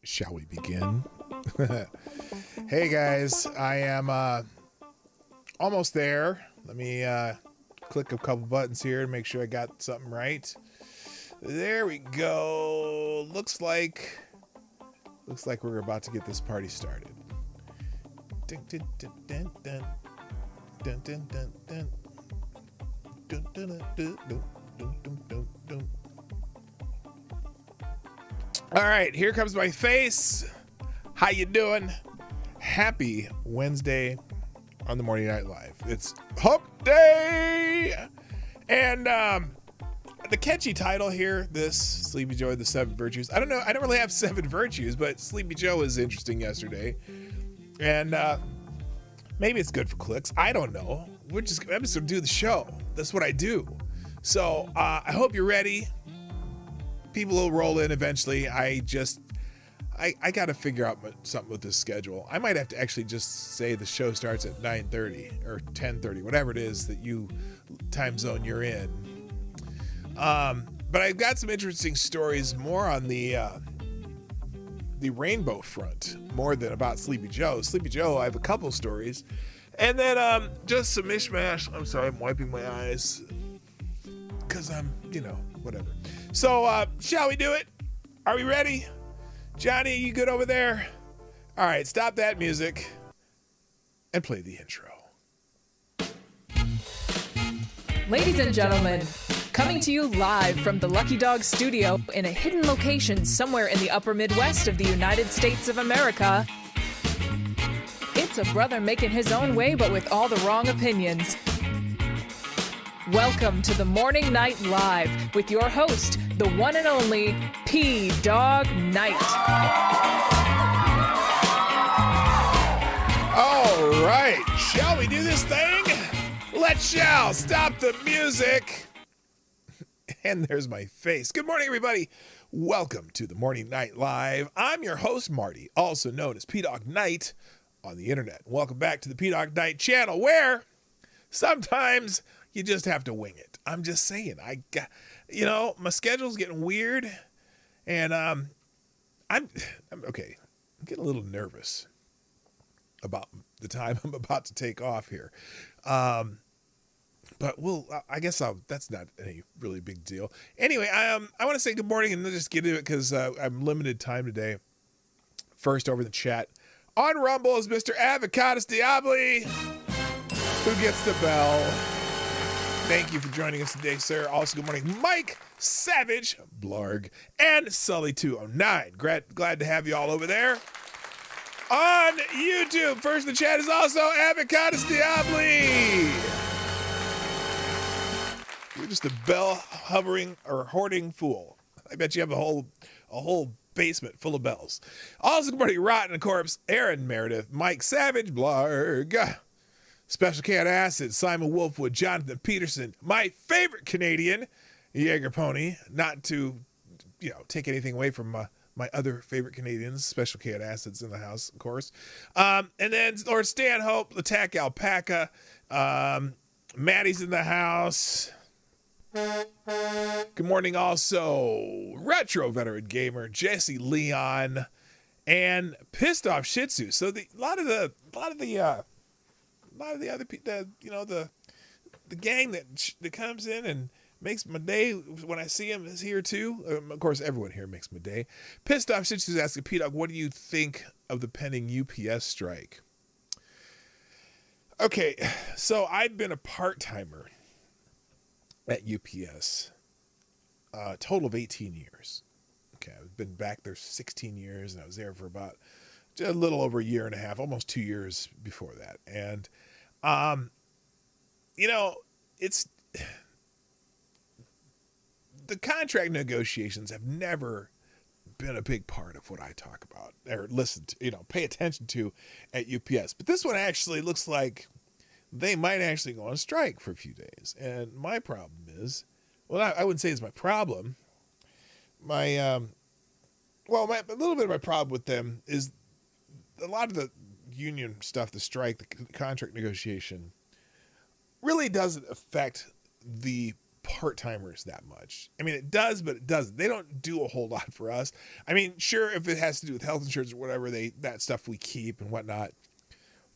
Shall we begin? Hey guys, I am almost there. Let me click a couple buttons here to make sure I got something right. There we go. Looks like we're about to get this party started. Dun, dun, dun, dun, dun. Dun, dun, dun, dun. Dun, dun, dun, dun, dun, dun, dun, dun, dun. All right, here comes my face. How you doing? Happy Wednesday on the Morning Night Live. It's Hump Day, and the catchy title here, this Sleepy Joe, the 7 Virtues. I don't know. I don't really have 7 virtues, but Sleepy Joe was interesting yesterday, and maybe it's good for clicks. I don't know. I'm just gonna do the show. That's what I do. So I hope you're ready. People will roll in eventually. I got to figure out something with this schedule. I might have to actually just say the show starts at 9:30 or 10:30, whatever it is that you time zone you're in. But I've got some interesting stories more on the rainbow front, more than about Sleepy Joe. Sleepy Joe, I have a couple stories. And then just some mishmash. I'm sorry, I'm wiping my eyes because I'm, whatever. So, shall we do it? Are we ready? Johnny, you good over there? All right, stop that music and play the intro. Ladies and gentlemen, coming to you live from the Lucky Dog studio in a hidden location somewhere in the upper Midwest of the United States of America, it's a brother making his own way but with all the wrong opinions. Welcome to the Morning Night Live with your host, the one and only P-Dog Knight. All right, shall we do this thing? Let's shall. Stop the music. And there's my face. Good morning, everybody. Welcome to the Morning Night Live. I'm your host, Marty, also known as P-Dog Knight on the internet. Welcome back to the P-Dog Knight channel, where sometimes you just have to wing it. I'm just saying. My schedule's getting weird, and I'm okay. I'm getting a little nervous about the time I'm about to take off here. But I guess that's not any really big deal. Anyway, I want to say good morning and just get into it because I'm limited time today. First, over the chat on Rumble is Mr. Avocados Diabli, who gets the bell. Thank you for joining us today, sir. Also, good morning, Mike Savage, Blarg, and Sully209. Glad to have you all over there. On YouTube, first in the chat is also Avocados Diabli. You're just a bell hovering or hoarding fool. I bet you have a whole basement full of bells. Also, good morning, Rotten Corpse, Aaron Meredith, Mike Savage, Blarg, Special Cat Acid, Simon Wolfwood, Jonathan Peterson, my favorite Canadian, Jaeger Pony, not to, take anything away from my other favorite Canadians, Special Cat Acids in the house, of course. And then Lord Stanhope, Attack Alpaca, Maddie's in the house. Good morning also, Retro Veteran Gamer, Jesse Leon, and Pissed Off Shih Tzu. So a lot of the other people, the gang that comes in and makes my day when I see him is here too. Of course, everyone here makes my day. Pissed Off Shih Tzu is asking P-Dog, what do you think of the pending UPS strike? Okay, so I've been a part-timer at UPS, a total of 18 years. Okay, I've been back there 16 years, and I was there for about a little over a year and a half, almost 2 years before that. And, it's the contract negotiations have never been a big part of what I talk about or listen to, pay attention to at UPS. But this one actually looks like they might actually go on strike for a few days. And my problem is, well, I wouldn't say it's my problem. A little bit of my problem with them is a lot of the union stuff, the strike, the contract negotiation, really doesn't affect the part-timers that much. I mean, it does, but it doesn't. They don't do a whole lot for us. I mean, sure, if it has to do with health insurance or whatever, that stuff we keep and whatnot.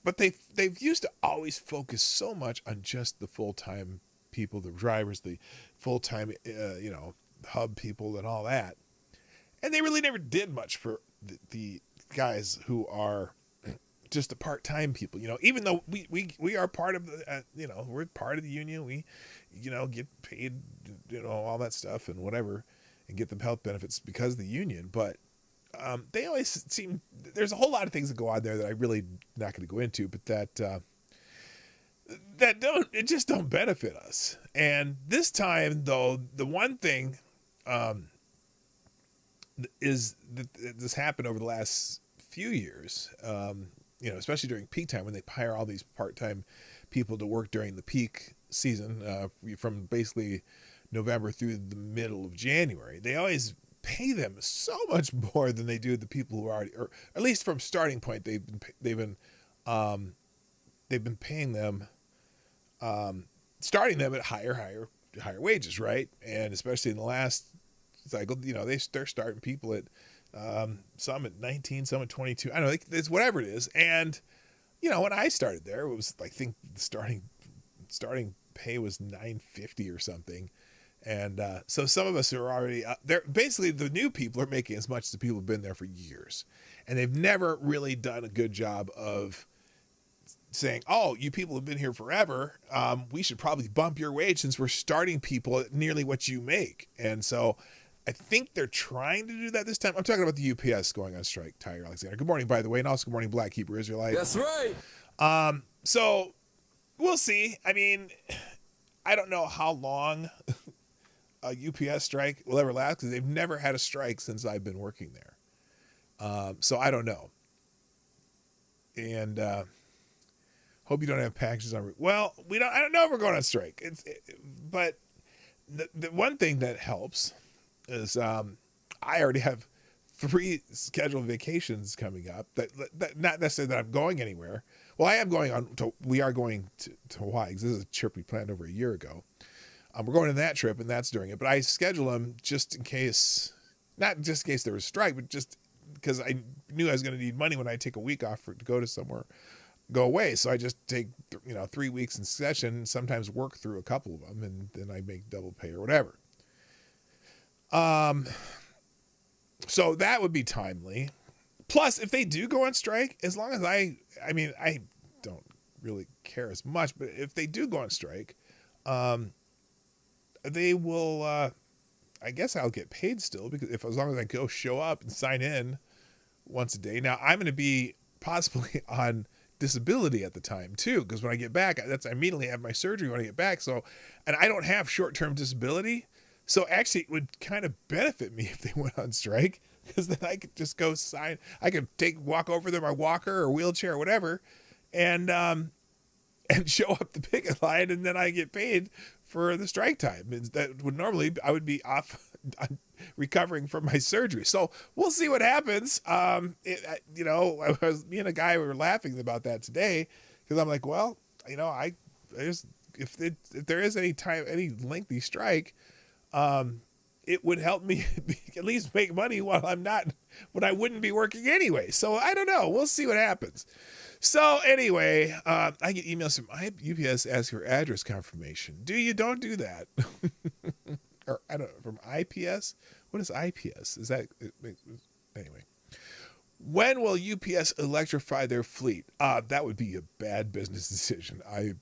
But they've used to always focus so much on just the full-time people, the drivers, the full-time, hub people and all that. And they really never did much for the guys who are just the part-time people, even though we are part of the, we're part of the union. We, get paid, all that stuff and whatever, and get the health benefits because of the union. But they always seem, there's a whole lot of things that go on there that I really not going to go into, but that just don't benefit us. And this time though, the one thing, is that this happened over the last few years, especially during peak time when they hire all these part-time people to work during the peak season, from basically November through the middle of January. They always pay them so much more than they do the people who are already, or at least from starting point, they've been paying them, starting them at higher wages, right? And especially in the last cycle, they're starting people at some at 19, some at 22. I don't know, it's whatever it is. And when I started there, it was, I think the starting pay was $9.50 or something. And so some of us who are already there, basically the new people are making as much as the people who've been there for years, and they've never really done a good job of saying, oh, you people have been here forever, we should probably bump your wage since we're starting people at nearly what you make. And so I think they're trying to do that this time. I'm talking about the UPS going on strike, Tyler Alexander. Good morning, by the way, and also good morning, Black Hebrew Israelite. That's right. So we'll see. I mean, I don't know how long a UPS strike will ever last because they've never had a strike since I've been working there. So I don't know. And hope you don't have packages on route. Well, I don't know if we're going on strike. But the one thing that helps is I already have 3 scheduled vacations coming up. That not necessarily that I'm going anywhere. Well, we are going to Hawaii because this is a trip we planned over a year ago. We're going on that trip, and that's during it. But I schedule them just in case, not just in case there was a strike, but just because I knew I was going to need money when I take a week off to go to somewhere, go away. So I just take 3 weeks in session, sometimes work through a couple of them, and then I make double pay or whatever. So that would be timely. Plus, if they do go on strike, as long as I don't really care as much, but if they do go on strike, they will, I guess I'll get paid still because as long as I show up and sign in once a day. Now I'm going to be possibly on disability at the time too, because when I get back, I immediately have my surgery when I get back. So, and I don't have short-term disability. So actually it would kind of benefit me if they went on strike, because then I could just go sign. I could walk over there, my walker or wheelchair or whatever, and show up the picket line, and then I get paid for the strike time. That would normally, I would be off recovering from my surgery. So we'll see what happens. Me and a guy, we were laughing about that today, because I'm like, well, if there is any lengthy strike, it would help me at least make money when I wouldn't be working anyway. So I don't know. We'll see what happens. So anyway, I get emails from UPS asking for address confirmation. Don't do that. Or I don't know, from IPS? What is IPS? Is that, anyway. When will UPS electrify their fleet? That would be a bad business decision. I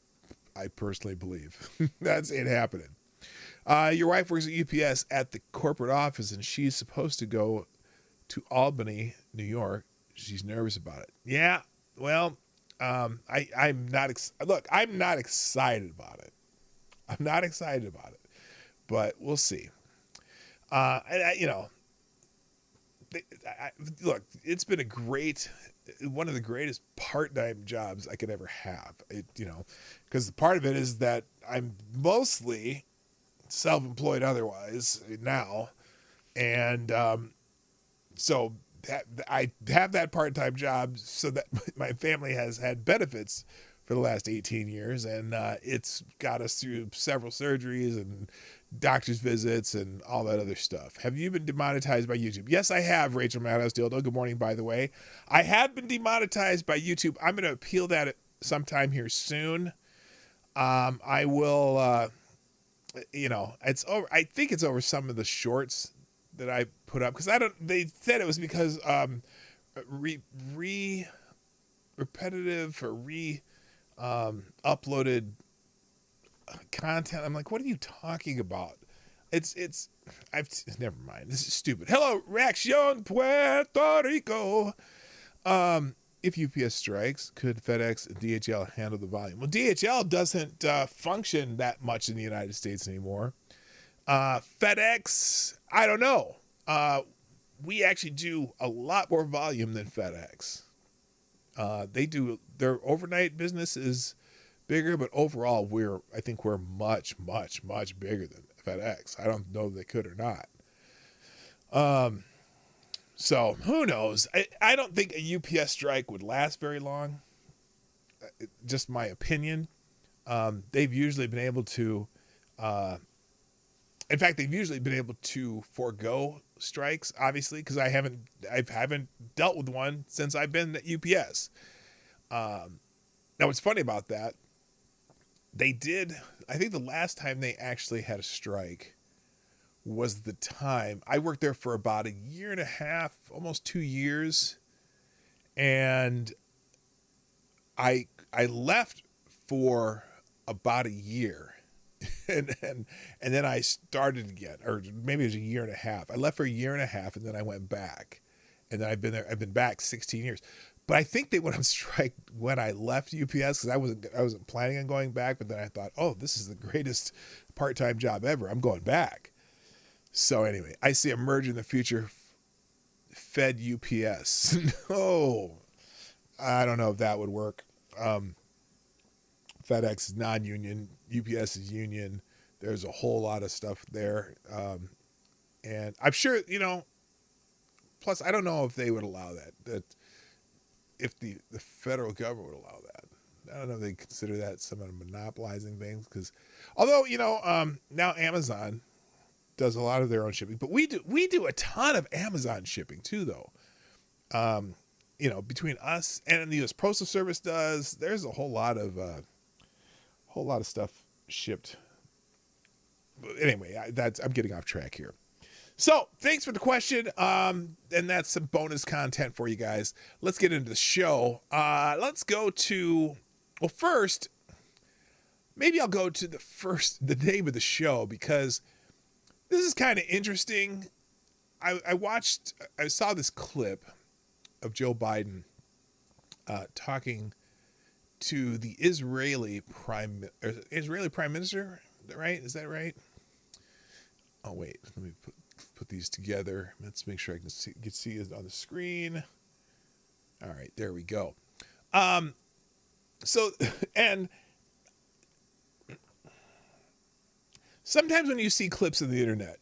personally believe that's it happening. Your wife works at UPS at the corporate office, and she's supposed to go to Albany, New York. She's nervous about it. Yeah, well, I'm not excited about it. I'm not excited about it, but we'll see. Look, it's been one of the greatest part-time jobs I could ever have. Because part of it is that I'm mostly self-employed otherwise now, and so I have that part-time job so that my family has had benefits for the last 18 years, and it's got us through several surgeries and doctor's visits and all that other stuff. Have you been demonetized by YouTube? Yes, I have, Rachel Madhouse Dildo. Good morning, by the way. I have been demonetized by YouTube. I'm going to appeal that sometime here soon. I will, it's over. I think it's over some of the shorts that I put up, because they said it was because repetitive or uploaded content. I'm like, what are you talking about? Never mind. This is stupid. Hello, Reaccion Puerto Rico. If UPS strikes, could FedEx and DHL handle the volume? Well, DHL doesn't function that much in the United States anymore. FedEx, I don't know. We actually do a lot more volume than FedEx. Their overnight business is bigger, but overall I think we're much, much, much bigger than FedEx. I don't know if they could or not. So who knows? I don't think a UPS strike would last very long. Just my opinion. They've usually been able to, in fact, they've usually been able to forego strikes, obviously, because I haven't dealt with one since I've been at UPS. Now, what's funny about that, I think the last time they actually had a strike was the time I worked there for about a year and a half, almost 2 years. And I left for about a year and then I started again, or maybe it was a year and a half. I left for a year and a half and then I went back, and then I've been back 16 years. But I think they went on strike when I left UPS, because I wasn't planning on going back. But then I thought, oh, this is the greatest part-time job ever. I'm going back. So anyway, I see a merge in the future. Fed UPS. No, I don't know if that would work. FedEx is non-union. UPS is union. There's a whole lot of stuff there. And I'm sure, plus I don't know if they would allow that if the federal government would allow that. I don't know if they consider that someone monopolizing things, because although, now Amazon does a lot of their own shipping, but we do a ton of Amazon shipping too, though. Between us and the U.S. Postal Service there's a whole lot of stuff shipped. But anyway, I'm getting off track here. So thanks for the question. And that's some bonus content for you guys. Let's get into the show. Let's go to, well, first, maybe I'll go to the name of the show, because this is kind of interesting. I saw this clip of Joe Biden talking to the Israeli Prime Minister, right? Is that right? Oh, wait, let me put these together. Let's make sure I can see it on the screen. All right, there we go. So, and sometimes when you see clips on the internet,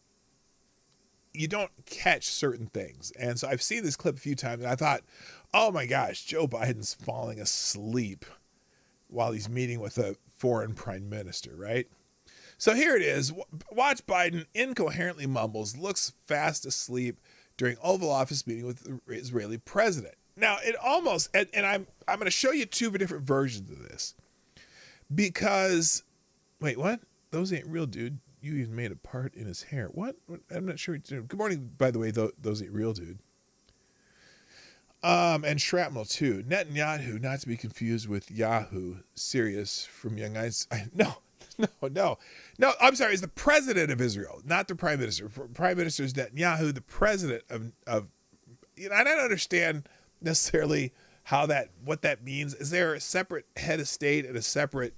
you don't catch certain things. And so I've seen this clip a few times, and I thought, oh my gosh, Joe Biden's falling asleep while he's meeting with a foreign prime minister, right? So here it is. Watch Biden incoherently mumbles, looks fast asleep during Oval Office meeting with the Israeli president. Now, it almost, and I'm going to show you two different versions of this, because, wait, what? Those ain't real, dude. You even made a part in his hair. What? I'm not sure. Good morning, by the way, those ain't real, dude. And shrapnel too. Netanyahu, not to be confused with Yahoo, Sirius from Young Eyes. No. I'm sorry. It's the president of Israel, not the prime minister. Prime minister is Netanyahu, the president of. I don't understand necessarily what that means. Is there a separate head of state and a separate,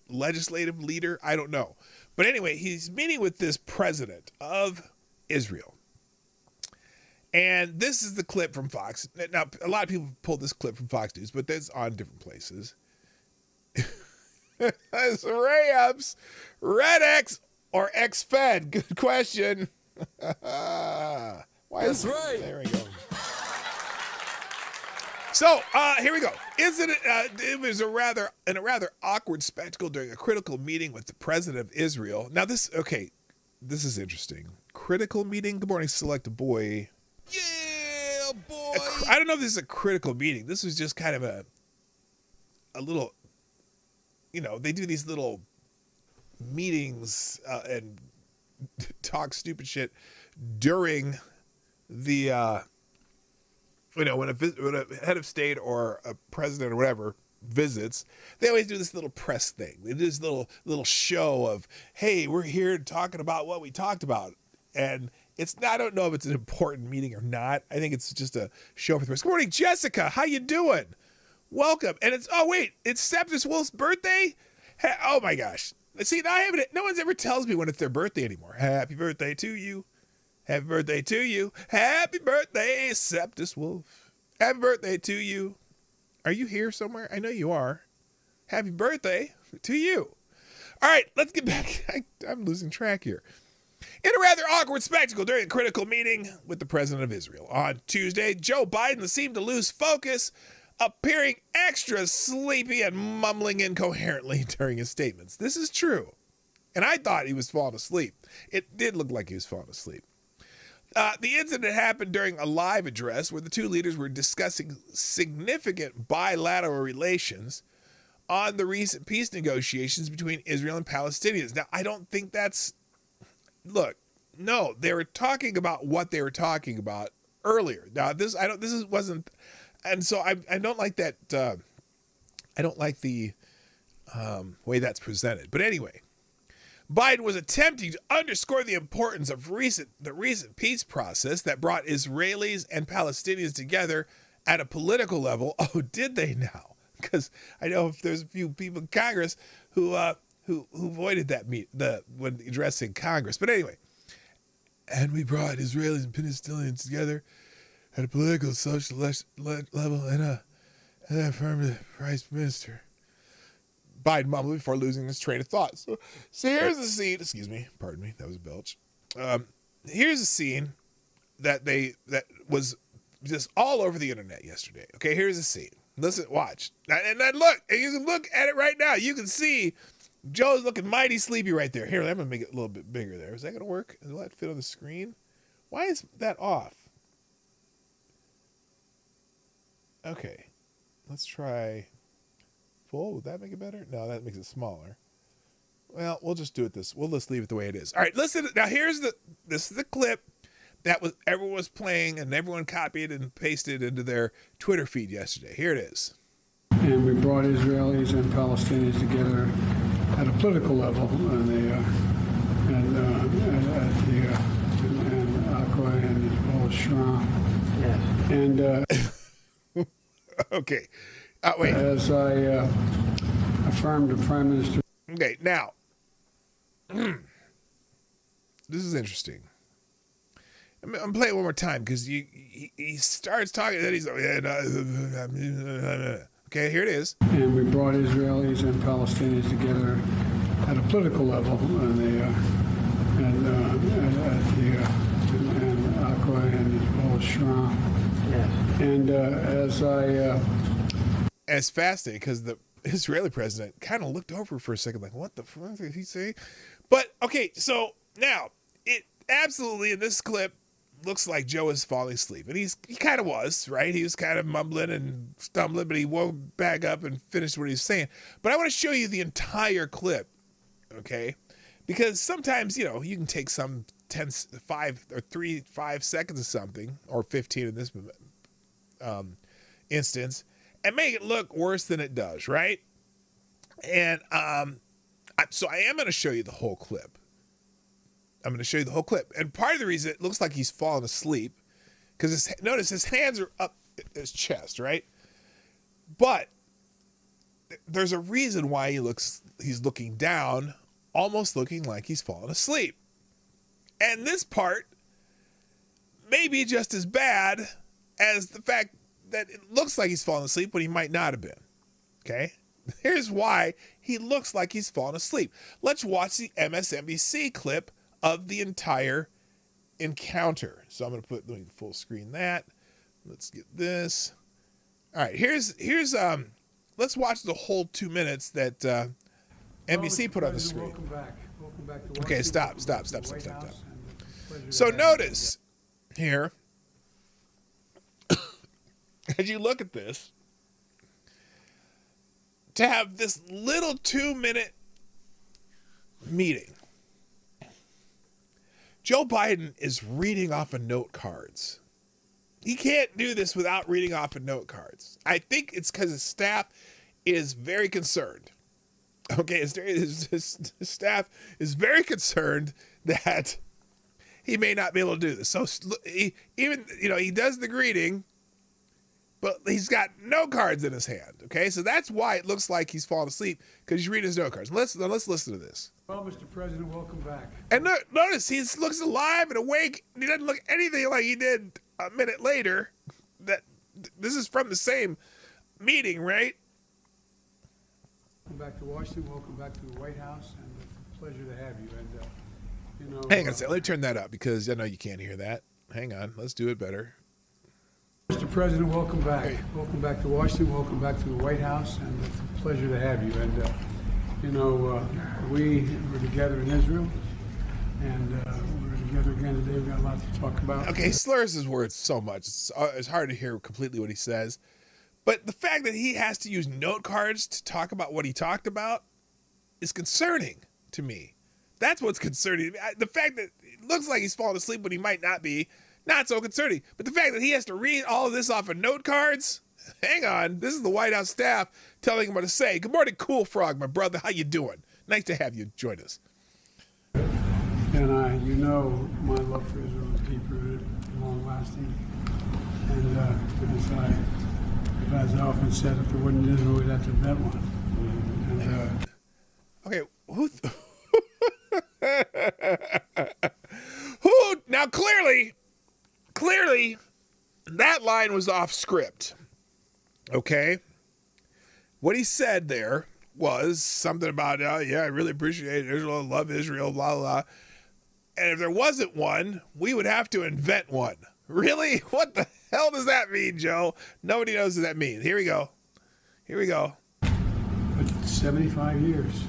legislative leader? I don't know. But anyway, he's meeting with this president of Israel. And this is the clip from Fox. Now, a lot of people pulled this clip from Fox News, but that's on different places. It's Ray-ups, Red X or X-Fed? Good question. That's right. There we go. So here we go. Isn't it? It was a rather awkward spectacle during a critical meeting with the president of Israel. Now this is interesting. Critical meeting. Good morning, select a boy. Yeah, boy. I don't know if this is a critical meeting. This was just kind of a little. They do these little meetings and talk stupid shit during the. When a head of state or a president or whatever visits, they always do this little press thing. They do this little show of, hey, we're here talking about what we talked about. And I don't know if it's an important meeting or not. I think it's just a show for the press. Good morning, Jessica. How you doing? Welcome. And it's Septus Wolf's birthday? Oh my gosh. See, no one's ever tells me when it's their birthday anymore. Happy birthday to you. Happy birthday to you. Happy birthday, Septus Wolf. Happy birthday to you. Are you here somewhere? I know you are. Happy birthday to you. All right, let's get back. I'm losing track here. In a rather awkward spectacle during a critical meeting with the president of Israel on Tuesday, Joe Biden seemed to lose focus, appearing extra sleepy and mumbling incoherently during his statements. This is true. And I thought he was falling asleep. It did look like he was falling asleep. The incident happened during a live address where the two leaders were discussing significant bilateral relations on the recent peace negotiations between Israel and Palestinians. Now, I don't think they were talking about what they were talking about earlier. Now, wasn't, and so I don't like that. I don't like the way that's presented. But anyway. Biden was attempting to underscore the importance of the recent peace process that brought Israelis and Palestinians together at a political level. Oh, did they now? Because I know if there's a few people in Congress who avoided that when addressing Congress. But anyway, and we brought Israelis and Palestinians together at a political and social level and a affirmative Vice Minister. Biden mumbled before losing his train of thought. So here's the scene. Excuse me. Pardon me. That was a belch. Here's a scene that was just all over the internet yesterday. Okay, here's the scene. Listen, watch. And then look. And you can look at it right now. You can see Joe's looking mighty sleepy right there. Here, I'm going to make it a little bit bigger there. Is that going to work? Will that fit on the screen? Why is that off? Okay. Let's try... full. Would that make it better? No, that makes it smaller. Well, we'll just do it we'll just leave it the way it is. All right, listen. Now this is the clip that everyone was playing and everyone copied and pasted into their Twitter feed yesterday. Here it is. And we brought Israelis and Palestinians together at a political level, and Aqua and Paul Schramm. Yes. And okay. Wait. As I affirmed the Prime Minister. Okay, now, this is interesting. I'm playing it one more time because he starts talking and then he's like, okay, here it is. And we brought Israelis and Palestinians together at a political level, and Aqua and Paul Schramm. Yes. And as fascinating because the Israeli president kind of looked over for a second like, what the fuck did he say? But okay, so now it absolutely in this clip looks like Joe is falling asleep, and he kind of was, right? He was kind of mumbling and stumbling, but he woke back up and finished what he was saying. But I want to show you the entire clip, okay? Because sometimes, you can take some 5 seconds of something, or 15 in this instance, and make it look worse than it does, right? And so I am going to show you the whole clip. I'm going to show you the whole clip. And part of the reason it looks like he's fallen asleep, because notice his hands are up his chest, right? But there's a reason why he's looking down, almost looking like he's fallen asleep. And this part may be just as bad as the fact that it looks like he's fallen asleep when he might not have been. Okay? Here's why he looks like he's fallen asleep. Let's watch the MSNBC clip of the entire encounter. So I'm going to let me full screen that. Let's get this. All right, here's let's watch the whole 2 minutes that NBC put on the screen. Welcome back. Welcome back to Okay, Washington. stop. Welcome to the White House, and it's a pleasure to So have you. notice here, as you look at this, to have this little 2-minute meeting, Joe Biden is reading off of note cards. He can't do this without reading off of note cards. I think it's because his staff is very concerned. Okay, his staff is very concerned that he may not be able to do this. So he does the greeting, but he's got note cards in his hand. Okay, so that's why it looks like he's falling asleep, because he's reading his note cards. Let's listen to this. Well, Mr. President, welcome back. And notice he looks alive and awake. He doesn't look anything like he did a minute later. That this is from the same meeting, right? Welcome back to Washington. Welcome back to the White House, and it's a pleasure to have you. And Hang on a second. Let me turn that up because I know you can't hear that. Hang on. Let's do it better. Mr. President, welcome back. Hey. Welcome back to Washington. Welcome back to the White House, and it's a pleasure to have you. And we were together in Israel, and we're together again today. We've got a lot to talk about. Okay, he slurs his words so much. It's hard to hear completely what he says. But the fact that he has to use note cards to talk about what he talked about is concerning to me. That's what's concerning. The fact that it looks like he's falling asleep when he might not be, not so concerning. But the fact that he has to read all of this off of note cards, hang on. This is the White House staff telling him what to say. Good morning, Cool Frog, my brother. How you doing? Nice to have you join us. And my love for Israel is deep-rooted, long-lasting. And as I often said, if there wasn't Israel, we'd have to invent one. Okay, who now clearly that line was off script. Okay? What he said there was something about, I really appreciate Israel, I love Israel, blah, blah. And if there wasn't one, we would have to invent one. Really? What the hell does that mean, Joe? Nobody knows what that means. Here we go. But 75 years.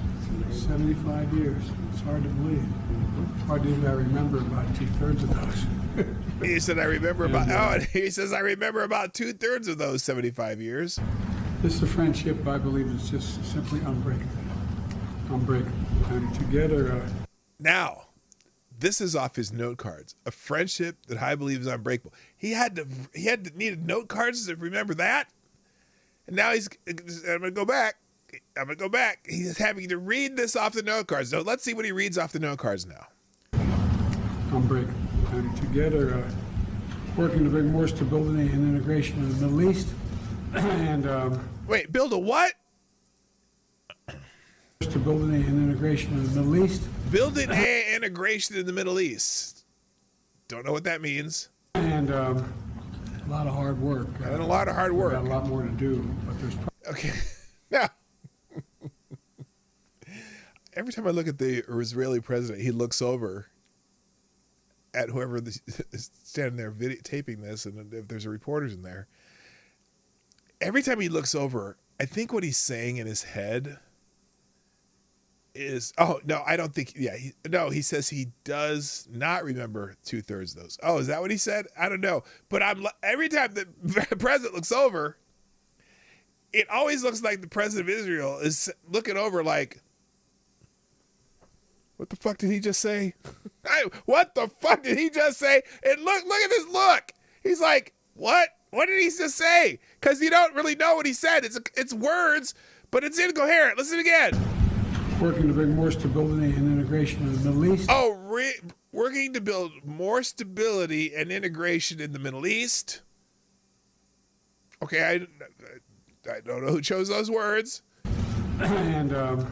75 years. It's hard to believe. It's hard to even remember about 2/3 of those. He said, I remember he says, I remember about 2/3 of those 75 years. This is a friendship I believe is just simply unbreakable. Unbreakable. And together, Now, this is off his note cards. A friendship that I believe is unbreakable. He needed note cards to remember that. And now I'm gonna go back. He's having to read this off the note cards. So let's see what he reads off the note cards now. unbreakable. And together, working to bring more stability and integration in the Middle East. And Wait, build a what? stability and integration in the Middle East. Building a integration in the Middle East. Don't know what that means. And a lot of hard work. And a lot of hard work. We've got a lot more to do, but there's. Okay. Now, every time I look at the Israeli president, he looks over at whoever is standing there taping this, and if there's reporters in there. Every time he looks over, I think what he's saying in his head is, oh, no, I don't think, he says he does not remember 2/3 of those. Oh, is that what he said? I don't know. But every time the president looks over, it always looks like the president of Israel is looking over like, what the fuck did he just say? What the fuck did he just say? And look at this look. He's like, what? What did he just say? Because you don't really know what he said. It's words, but it's incoherent. Listen again. Working to bring more stability and integration in the Middle East. Oh, working to build more stability and integration in the Middle East. Okay, I don't know who chose those words. And a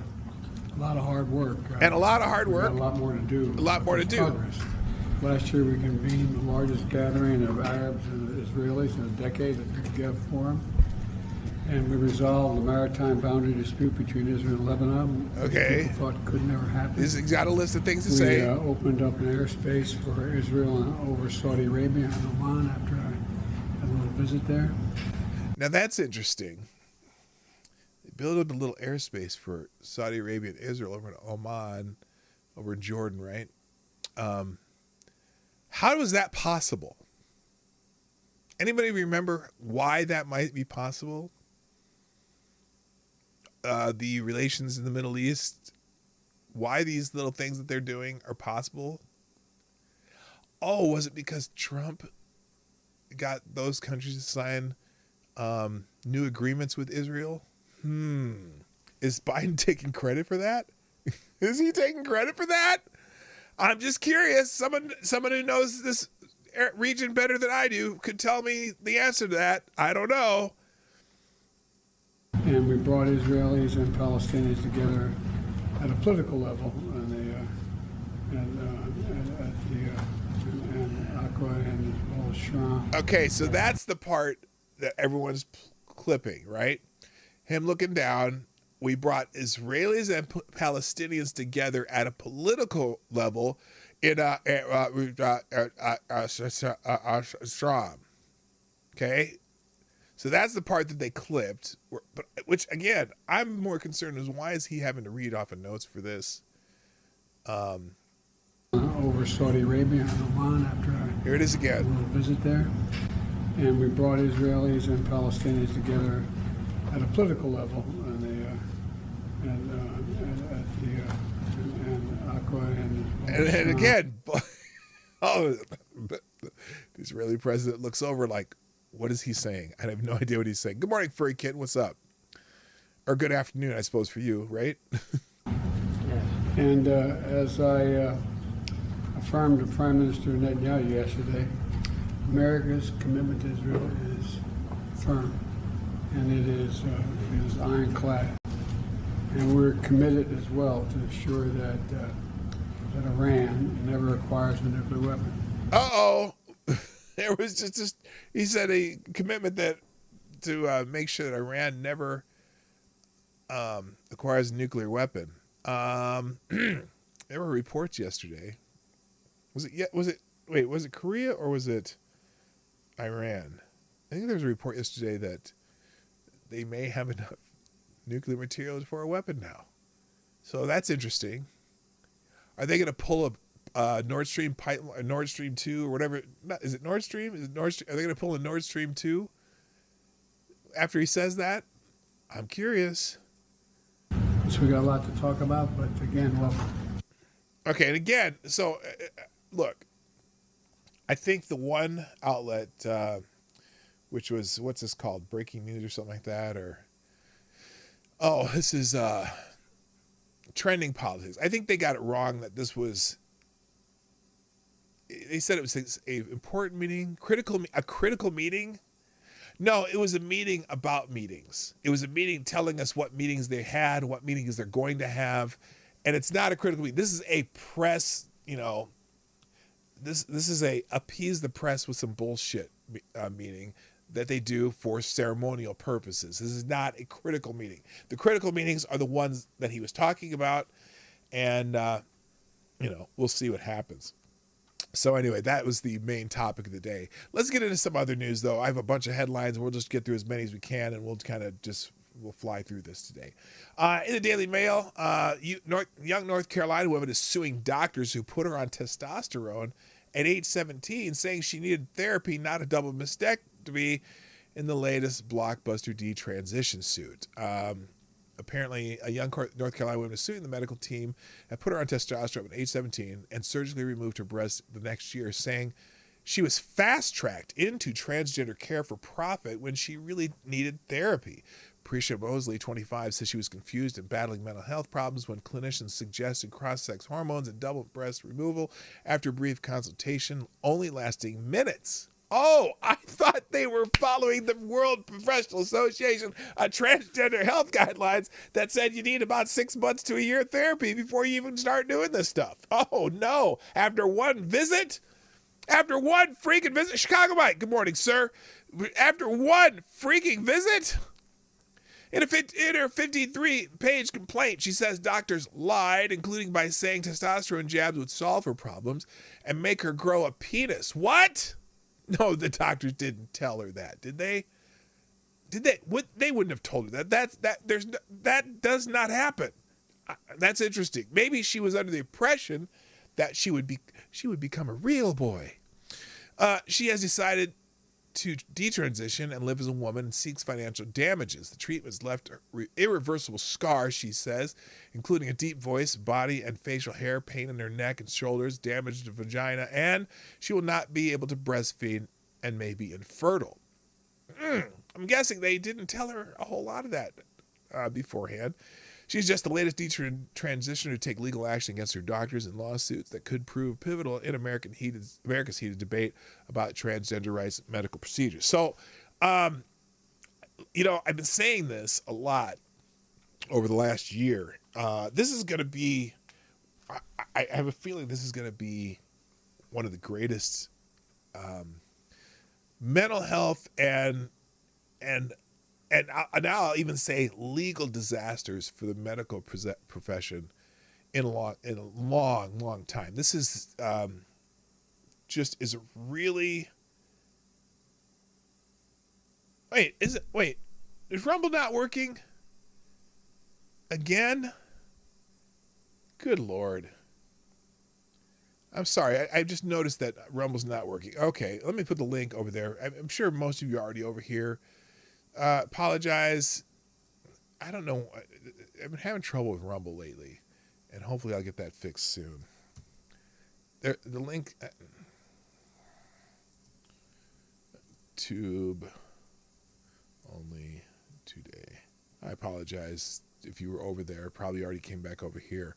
lot of hard work. And a lot of hard work. We've got a lot more to do. A lot more to do. Progress. Last year we convened the largest gathering of Arabs and Israelis in a decade at the Negev Forum. And we resolved the maritime boundary dispute between Israel and Lebanon. Okay. People thought could never happen. He's got a list of things to We say. opened up an airspace for Israel and over Saudi Arabia and Oman after I had a little visit there. Now that's interesting. They built up a little airspace for Saudi Arabia and Israel over in Oman, over in Jordan, right? How was that possible? Anybody remember why that might be possible? The relations in the Middle East, why these little things that they're doing are possible? Oh, was it because Trump got those countries to sign new agreements with Israel? Is Biden taking credit for that? Is he taking credit for that? I'm just curious. Someone who knows this region better than I do could tell me the answer to that. I don't know. And we brought Israelis and Palestinians together at a political level, and Aqua and as well as Shram. Okay, so that's the part that everyone's clipping, right? Him looking down. We brought Israelis and Palestinians together at a political level in Shram. Okay, so that's the part that they clipped. But which again, I'm more concerned is why is he having to read off of notes for this? Over Saudi Arabia and Oman after Here it is again. a little visit there, and we brought Israelis and Palestinians together at a political level, And again, oh, the Israeli president looks over like, what is he saying? I have no idea what he's saying. Good morning, furry kitten. What's up? Or good afternoon, I suppose, for you, right? And as I affirmed to Prime Minister Netanyahu yesterday, America's commitment to Israel is firm, and it is ironclad. And we're committed as well to ensure that Iran never acquires a nuclear weapon. Uh-oh. There was just he said a commitment that to make sure that Iran never acquires a nuclear weapon. There were reports yesterday. Was it Korea or was it Iran? I think there was a report yesterday that they may have enough nuclear materials for a weapon now. So that's interesting. Are they going to pull a Nord Stream pipeline, Nord Stream 2 or whatever? Is it Nord Stream? Is it Nord Stream? Are they going to pull a Nord Stream 2 after he says that? I'm curious. So we got a lot to talk about, but again, welcome. Okay, and again, so look, I think the one outlet, which was, what's this called? Breaking News or something like that? This is Trending Politics. I think they got it wrong that this was, they said it was a important meeting, a critical meeting. No, it was a meeting about meetings. It was a meeting telling us what meetings they had, what meetings they're going to have. And it's not a critical meeting. This is a press, this is a appease the press with some bullshit meeting that they do for ceremonial purposes. This is not a critical meeting. The critical meetings are the ones that he was talking about. And, we'll see what happens. So anyway, that was the main topic of the day. Let's get into some other news, though. I have a bunch of headlines. We'll just get through as many as we can, and we'll fly through this today. In the Daily Mail, young North Carolina woman is suing doctors who put her on testosterone at age 17, saying she needed therapy, not a double mastectomy, in the latest blockbuster detransition suit. Apparently, a young North Carolina woman is suing the medical team that put her on testosterone at age 17 and surgically removed her breast the next year, saying she was fast-tracked into transgender care for profit when she really needed therapy. Prisha Mosley, 25, says she was confused and battling mental health problems when clinicians suggested cross-sex hormones and double breast removal after a brief consultation, only lasting minutes. Oh, I thought they were following the World Professional Association transgender health guidelines that said you need about 6 months to a year of therapy before you even start doing this stuff. Oh, no. After one freaking visit, Chicago Mike, good morning, sir. After one freaking visit, in her 53-page complaint, she says doctors lied, including by saying testosterone jabs would solve her problems and make her grow a penis. What? No, the doctors didn't tell her that, did they? Did they? They wouldn't have told her that. That does not happen. That's interesting. Maybe she was under the impression that she would become a real boy. She has decided to detransition and live as a woman and seeks financial damages. The treatment's left irreversible scars, she says, including a deep voice, body and facial hair, pain in her neck and shoulders, damaged vagina, and she will not be able to breastfeed and may be infertile. I'm guessing they didn't tell her a whole lot of that beforehand. She's just the latest detransitioner to take legal action against her doctors in lawsuits that could prove pivotal in America's heated debate about transgender rights and medical procedures. So, I've been saying this a lot over the last year. This is going to be, I have a feeling this is going to be one of the greatest mental health and now I'll even say legal disasters for the medical profession in a long time. This is is really. Wait, is Rumble not working again? Good Lord. I'm sorry. I just noticed that Rumble's not working. Okay, let me put the link over there. I'm sure most of you are already over here. Apologize. I don't know. I've been having trouble with Rumble lately, and hopefully I'll get that fixed soon. The link. Tube only today. I apologize if you were over there. Probably already came back over here.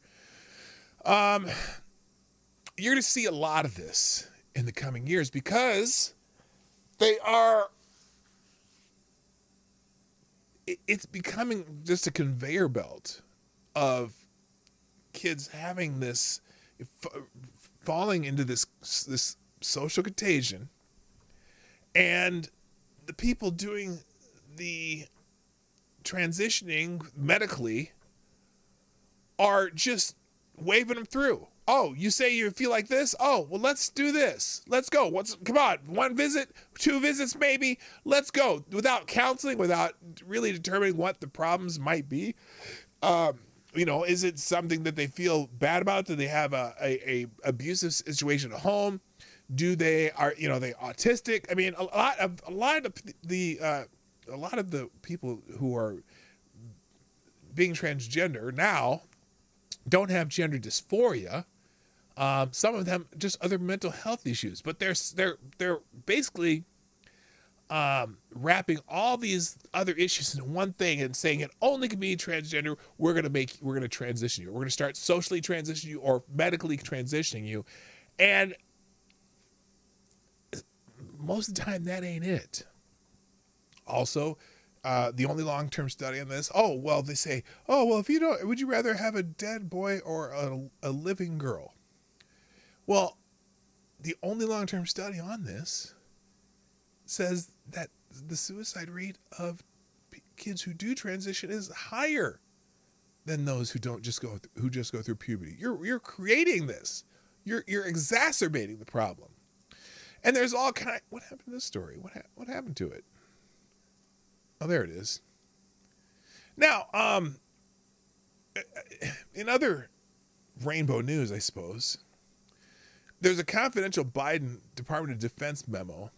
You're going to see a lot of this in the coming years because they are. It's becoming just a conveyor belt of kids having this, falling into this social contagion, and the people doing the transitioning medically are just waving them through. Oh, you say you feel like this? Oh, well, let's do this. Let's go. Come on, 1 visit, 2 visits maybe. Let's go. Without counseling, without really determining what the problems might be. Is it something that they feel bad about? Do they have a abusive situation at home? Are they autistic? I mean, a lot of the people who are being transgender now don't have gender dysphoria. Some of them just other mental health issues, but they're basically wrapping all these other issues into one thing and saying it only can be transgender. We're gonna transition you. We're gonna start socially transitioning you or medically transitioning you, and most of the time that ain't it. Also, the only long-term study on this. Oh well, they say. Oh well, if you don't, would you rather have a dead boy or a living girl? Well, the only long-term study on this says that the suicide rate of kids who do transition is higher than those who just go through puberty. You're creating this. You're exacerbating the problem. And there's all kind. What happened to this story? What happened to it? Oh, there it is. Now, in other rainbow news, I suppose. There's a confidential Biden Department of Defense memo,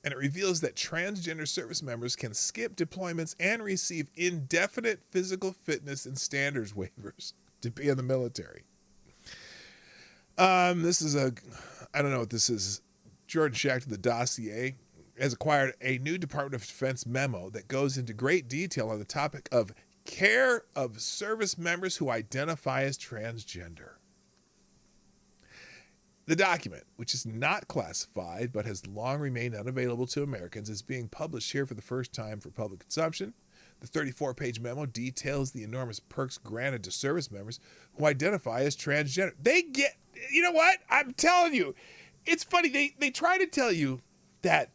and it reveals that transgender service members can skip deployments and receive indefinite physical fitness and standards waivers to be in the military. This is I don't know what this is. Jordan Schachter, the dossier, has acquired a new Department of Defense memo that goes into great detail on the topic of care of service members who identify as transgender. The document, which is not classified but has long remained unavailable to Americans, is being published here for the first time for public consumption. The 34-page memo details the enormous perks granted to service members who identify as transgender. They get, you know what? I'm telling you, it's funny. They try to tell you that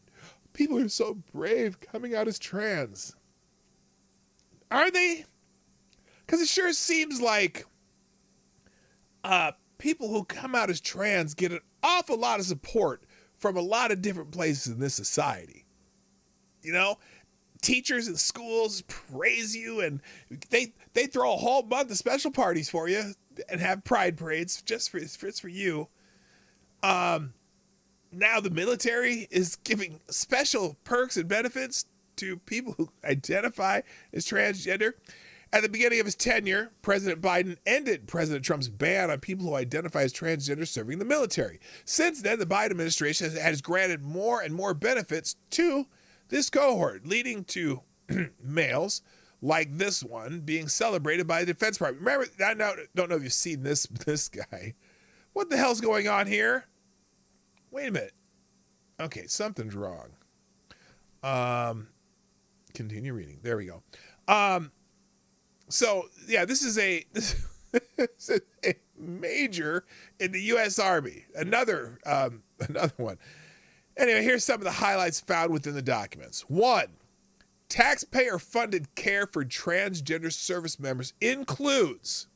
people are so brave coming out as trans. Are they? Because it sure seems like people who come out as trans get an awful lot of support from a lot of different places in this society. teachers in schools praise you, and they throw a whole month of special parties for you and have pride parades just for you. Now the military is giving special perks and benefits to people who identify as transgender. At the beginning of his tenure, President Biden ended President Trump's ban on people who identify as transgender serving in the military. Since then, the Biden administration has granted more and more benefits to this cohort, leading to males like this one being celebrated by the Defense Department. Remember, I don't know if you've seen this guy. What the hell's going on here? Wait a minute. Okay, something's wrong. Continue reading. There we go. So yeah, this is a major in the U.S. Army. Another one. Anyway, here's some of the highlights found within the documents. 1, taxpayer-funded care for transgender service members includes,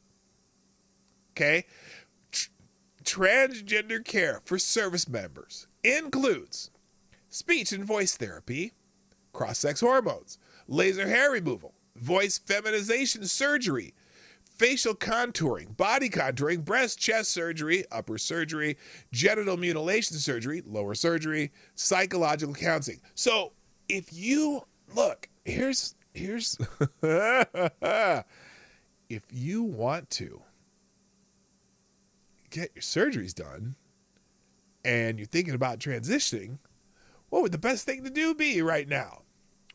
transgender care for service members includes speech and voice therapy, cross-sex hormones, laser hair removal, voice feminization surgery, facial contouring, body contouring, breast, chest surgery, upper surgery, genital mutilation surgery, lower surgery, psychological counseling. So if you look, here's if you want to get your surgeries done and you're thinking about transitioning, what would the best thing to do be right now?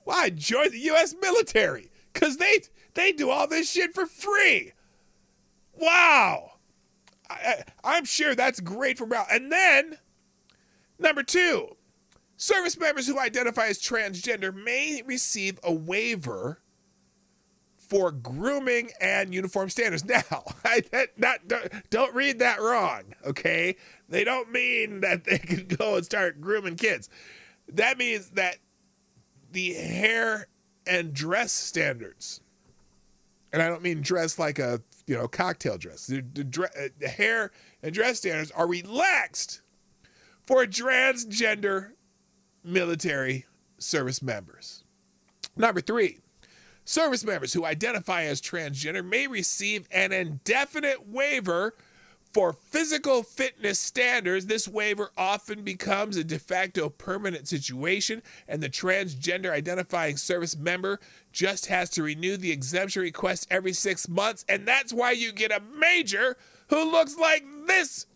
Well, I'd join the U.S. military, because they do all this shit for free. Wow. I'm sure that's great for morale. And then, number 2, service members who identify as transgender may receive a waiver for grooming and uniform standards. Now, don't read that wrong, okay? They don't mean that they can go and start grooming kids. That means that the hair and dress standards, and I don't mean dress like a cocktail dress. The hair and dress standards are relaxed for transgender military service members. Number 3, service members who identify as transgender may receive an indefinite waiver for physical fitness standards. This waiver often becomes a de facto permanent situation, and the transgender identifying service member just has to renew the exemption request every 6 months, and that's why you get a major who looks like this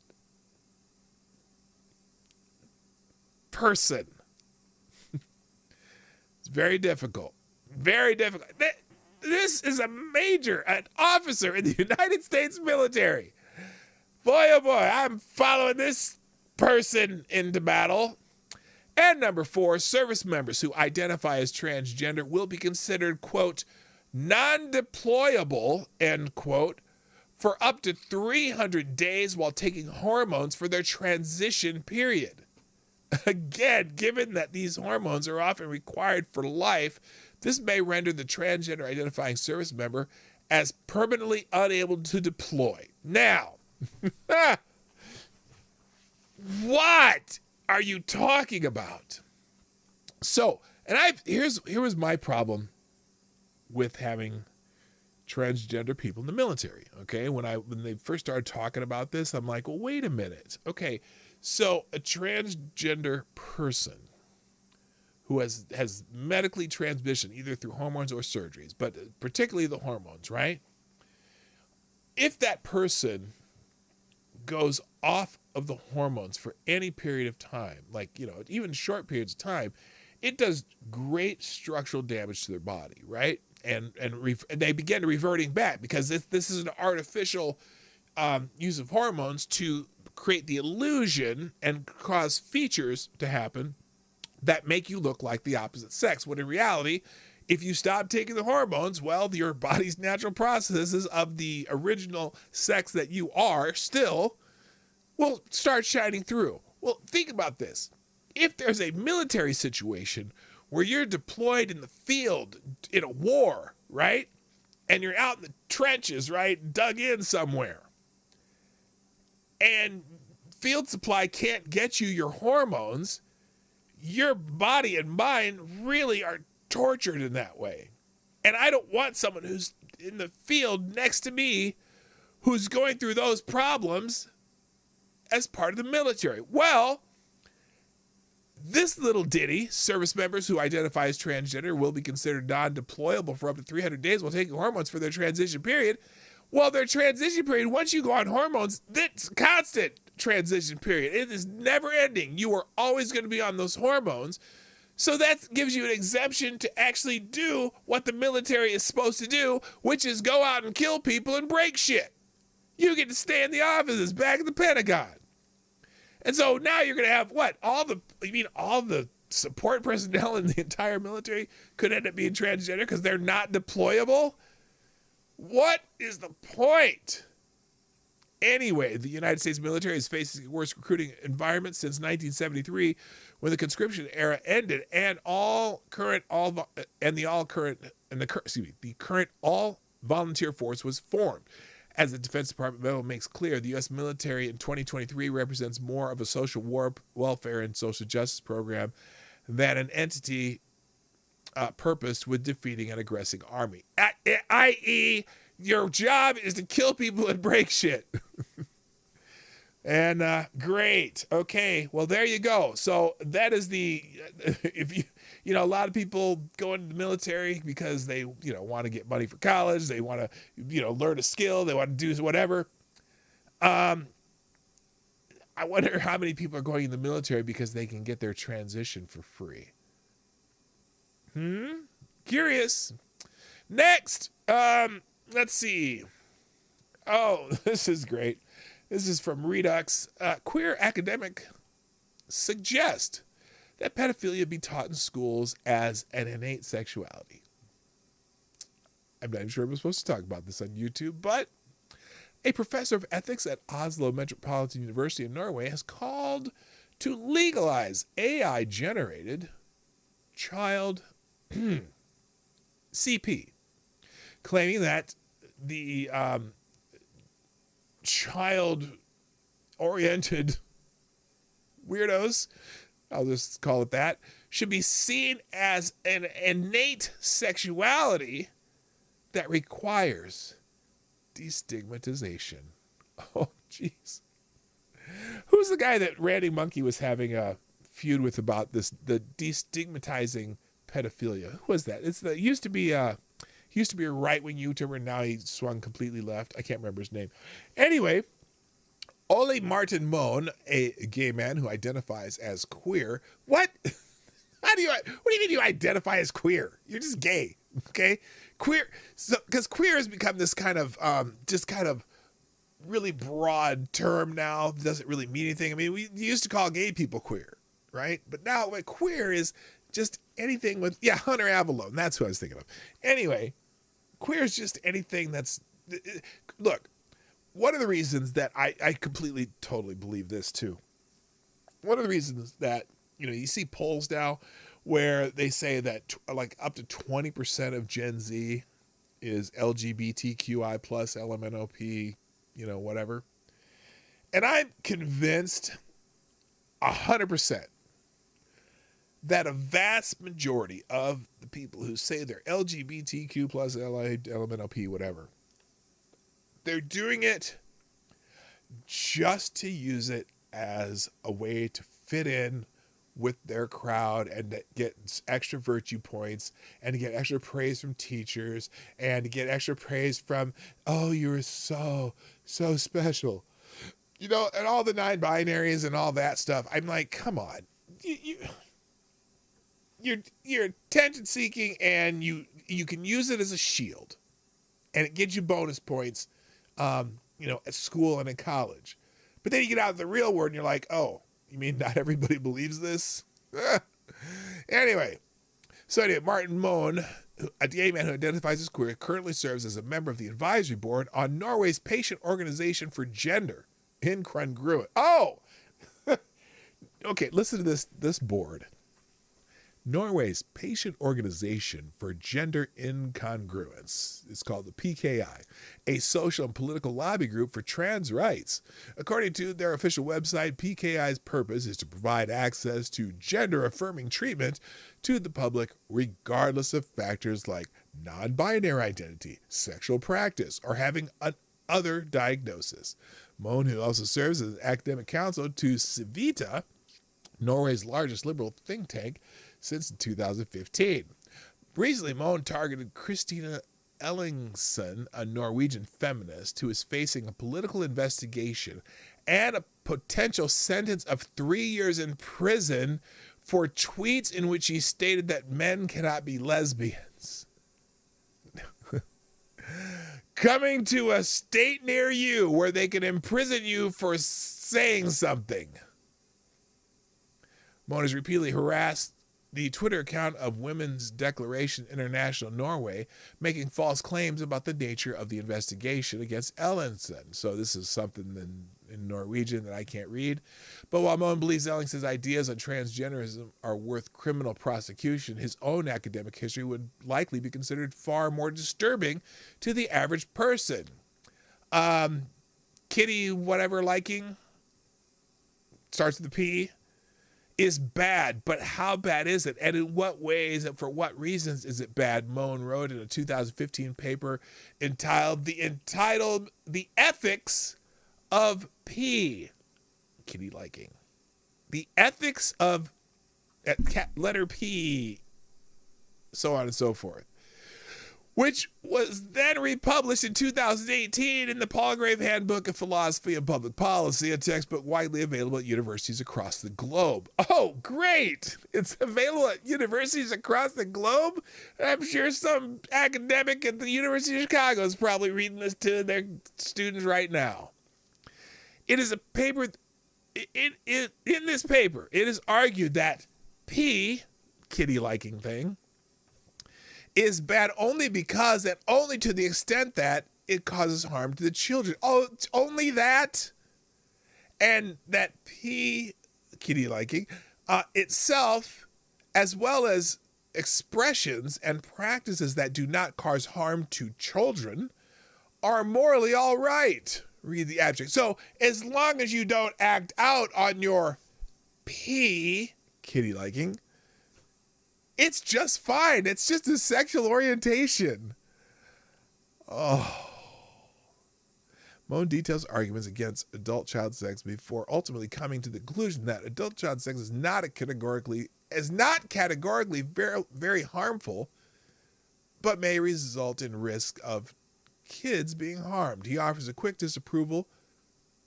person. It's very difficult. Very difficult. This is a major, an officer in the United States military. Boy, oh boy, I'm following this person into battle. And number 4, service members who identify as transgender will be considered, quote, non-deployable, end quote, for up to 300 days while taking hormones for their transition period. Again, given that these hormones are often required for life, this may render the transgender identifying service member as permanently unable to deploy. Now, what are you talking about? So, and here was my problem with having transgender people in the military. Okay, when they first started talking about this, I'm like, well, wait a minute. Okay, so a transgender person who has medically transitioned either through hormones or surgeries, but particularly the hormones, right? If that person goes off of the hormones for any period of time, like, even short periods of time, it does great structural damage to their body, right? And they begin reverting back, because this is an artificial use of hormones to create the illusion and cause features to happen that make you look like the opposite sex, when in reality, if you stop taking the hormones, well, your body's natural processes of the original sex that you are still will start shining through. Well, think about this. If there's a military situation where you're deployed in the field in a war, right? And you're out in the trenches, right? Dug in somewhere. And field supply can't get you your hormones, your body and mind really are tortured in that way. And I don't want someone who's in the field next to me who's going through those problems as part of the military. Well, this little ditty, service members who identify as transgender will be considered non-deployable for up to 300 days while taking hormones for their transition period. Well, their transition period, once you go on hormones, that's constant transition period. It is never ending. You are always going to be on those hormones. So that gives you an exemption to actually do what the military is supposed to do, which is go out and kill people and break shit. You get to stay in the offices back at the Pentagon. And so now you're going to have what? All the support personnel in the entire military could end up being transgender because they're not deployable? What is the point? Anyway, the United States military is facing the worst recruiting environment since 1973, when the conscription era ended, and the current all volunteer force was formed. As the Defense Department memo makes clear, the U.S. military in 2023 represents more of a social welfare and social justice program than an entity purposed with defeating an aggressing army. I.e., your job is to kill people and break shit. And great. Okay, well, there you go. So that is if a lot of people go into the military because they, want to get money for college. They want to, learn a skill. They want to do whatever. I wonder how many people are going in the military because they can get their transition for free. Curious. Next, let's see. Oh, this is great. This is from Redux. Queer academic suggest that pedophilia be taught in schools as an innate sexuality. I'm not even sure I'm supposed to talk about this on YouTube, but a professor of ethics at Oslo Metropolitan University in Norway has called to legalize AI-generated child CP, claiming that the child-oriented weirdos, I'll just call it that, should be seen as an innate sexuality that requires destigmatization. Oh, jeez. Who's the guy that Randy Monkey was having a feud with about this, the destigmatizing pedophilia? Who was that? He used to be a right-wing YouTuber, and now he swung completely left. I can't remember his name. Anyway, Ole Martin Moen, a gay man who identifies as queer. What? What do you mean you identify as queer? You're just gay, okay? Queer, because queer has become this kind of, really broad term now. It doesn't really mean anything. I mean, we used to call gay people queer, right? But now queer is just anything with, Hunter Avallone. That's who I was thinking of. Anyway, queer is just anything that's, look, one of the reasons that I completely, totally believe this too. One of the reasons that, you see polls now where they say that like up to 20% of Gen Z is LGBTQI plus LMNOP, whatever. And I'm convinced 100% that a vast majority of the people who say they're LGBTQ plus LMNOP, whatever, they're doing it just to use it as a way to fit in with their crowd and to get extra virtue points and to get extra praise from teachers and to get extra praise from, oh, you're so special. And all the non-binaries and all that stuff. I'm like, come on. You're attention seeking, and you can use it as a shield, and it gives you bonus points, at school and in college. But then you get out of the real world and you're like, oh, you mean not everybody believes this? Anyway, Martin Moen, a gay man who identifies as queer, currently serves as a member of the advisory board on Norway's Patient Organization for Gender Incongruent. Oh, okay. Listen to this board. Norway's patient organization for gender incongruence. It's called the PKI, a social and political lobby group for trans rights. According to their official website, PKI's purpose is to provide access to gender-affirming treatment to the public regardless of factors like non-binary identity, sexual practice, or having an other diagnosis. Moen, who also serves as an academic counsel to Civita, Norway's largest liberal think tank, since 2015. Recently, Moen targeted Christina Ellingsen, a Norwegian feminist who is facing a political investigation and a potential sentence of 3 years in prison for tweets in which he stated that men cannot be lesbians. Coming to a state near you where they can imprison you for saying something. Moen has repeatedly harassed the Twitter account of Women's Declaration International Norway, making false claims about the nature of the investigation against Ellingsen. So this is something in Norwegian that I can't read. But while Moen believes Ellingsen's ideas on transgenderism are worth criminal prosecution, his own academic history would likely be considered far more disturbing to the average person. Kitty whatever liking, starts with a P, is bad, but how bad is it? And in what ways and for what reasons is it bad? Moen wrote in a 2015 paper entitled The Ethics of P. Kitty liking. The ethics of letter P, so on and so forth, which was then republished in 2018 in the Palgrave Handbook of Philosophy and Public Policy, a textbook widely available at universities across the globe. Oh, great! It's available at universities across the globe? I'm sure some academic at the University of Chicago is probably reading this to their students right now. It is a paper, in this paper, it is argued that P, kitty-liking thing, is bad only because and only to the extent that it causes harm to the children. Oh, it's only that? And that P, kitty liking, itself, as well as expressions and practices that do not cause harm to children, are morally all right. Read the abstract. So as long as you don't act out on your P, kitty liking, it's just fine. It's just a sexual orientation. Oh. Moen details arguments against adult-child sex before ultimately coming to the conclusion that adult-child sex is not categorically very, very harmful, but may result in risk of kids being harmed. He offers a quick disapproval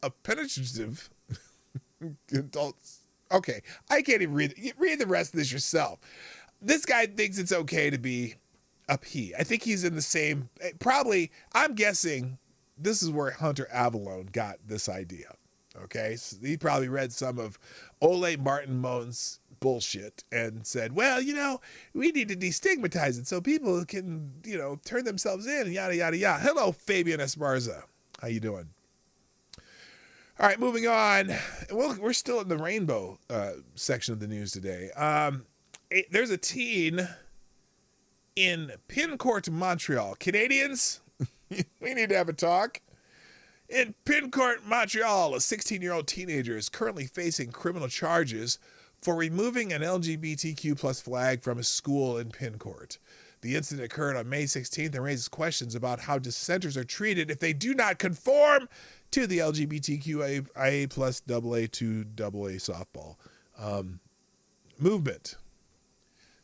of penetrative adults. Okay, I can't even read. Read the rest of this yourself. This guy thinks it's okay to be a P. I think he's in the same, probably, I'm guessing this is where Hunter Avallone got this idea. Okay, so he probably read some of Ole Martin Moen's bullshit and said, well, we need to destigmatize it so people can, turn themselves in and yada, yada, yada. Hello, Fabian Esparza. How you doing? All right, moving on. We're still in the rainbow section of the news today. There's a teen in Pincourt, Montreal. Canadians, we need to have a talk. In Pincourt, Montreal, a 16-year-old teenager is currently facing criminal charges for removing an LGBTQ plus flag from a school in Pincourt. The incident occurred on May 16th and raises questions about how dissenters are treated if they do not conform to the LGBTQIA plus AA to AA softball movement.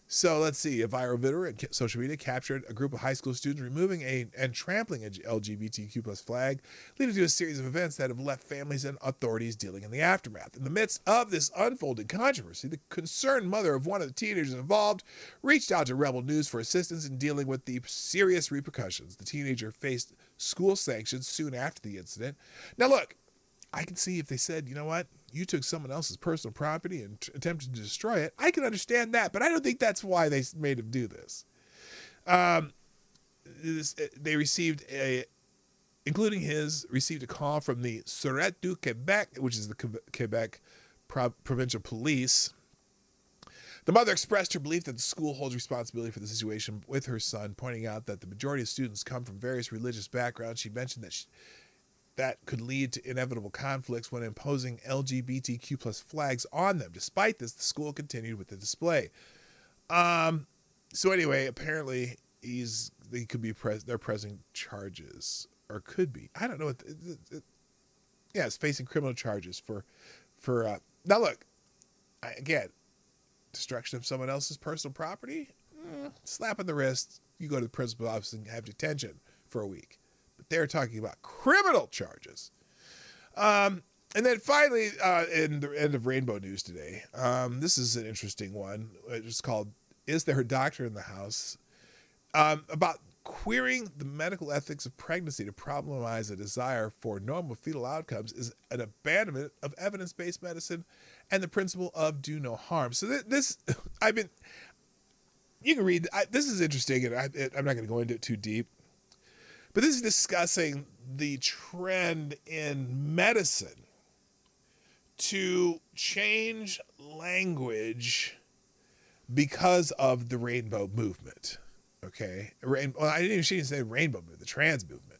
So let's see. A viral video on social media captured a group of high school students removing and trampling a LGBTQ plus flag, leading to a series of events that have left families and authorities dealing in the aftermath. In the midst of this unfolding controversy, the concerned mother of one of the teenagers involved reached out to Rebel News for assistance in dealing with the serious repercussions. The teenager faced school sanctions soon after the incident. Now look, I can see if they said, you know what? You took someone else's personal property and attempted to destroy it. I can understand that, but I don't think that's why they made him do this. They received received a call from the Sûreté du Québec, which is the Quebec provincial police. The mother expressed her belief that the school holds responsibility for the situation with her son, pointing out that the majority of students come from various religious backgrounds. She mentioned that that could lead to inevitable conflicts when imposing LGBTQ plus flags on them. Despite this, the school continued with the display. So anyway, apparently they're pressing charges, or could be. I don't know. It's facing criminal charges for now look, again, destruction of someone else's personal property, slap on the wrist, you go to the principal's office and have detention for a week. But they're talking about criminal charges. And then finally, in the end of Rainbow News today, this is an interesting one. It's called, Is There a Doctor in the House? About queering the medical ethics of pregnancy to problematize a desire for normal fetal outcomes is an abandonment of evidence-based medicine and the principle of do no harm. So you can read, this is interesting, and I'm not going to go into it too deep, but this is discussing the trend in medicine to change language because of the rainbow movement. Okay. I didn't even say rainbow movement, the trans movement.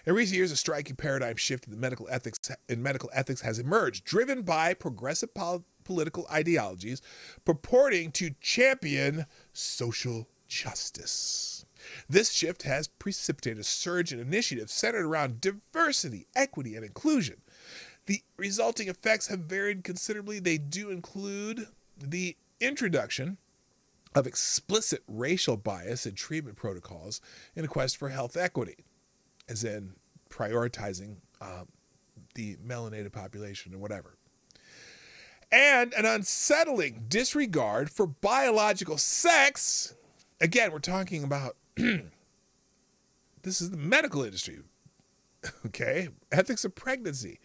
In recent years, a striking paradigm shift in medical ethics has emerged, driven by progressive political ideologies purporting to champion social justice. This shift has precipitated a surge in initiatives centered around diversity, equity, and inclusion. The resulting effects have varied considerably. They do include the introduction of explicit racial bias in treatment protocols in a quest for health equity, as in prioritizing the melanated population or whatever. And an unsettling disregard for biological sex. Again, we're talking about, this is the medical industry, okay? Ethics of pregnancy.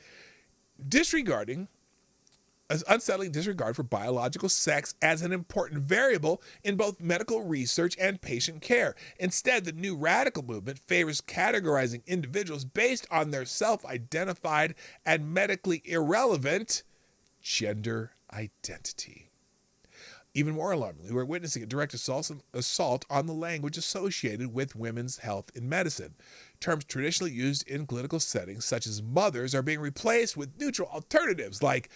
Unsettling disregard for biological sex as an important variable in both medical research and patient care. Instead, the new radical movement favors categorizing individuals based on their self-identified and medically irrelevant gender identity. Even more alarmingly, we're witnessing a direct assault on the language associated with women's health in medicine. Terms traditionally used in clinical settings, such as mothers, are being replaced with neutral alternatives like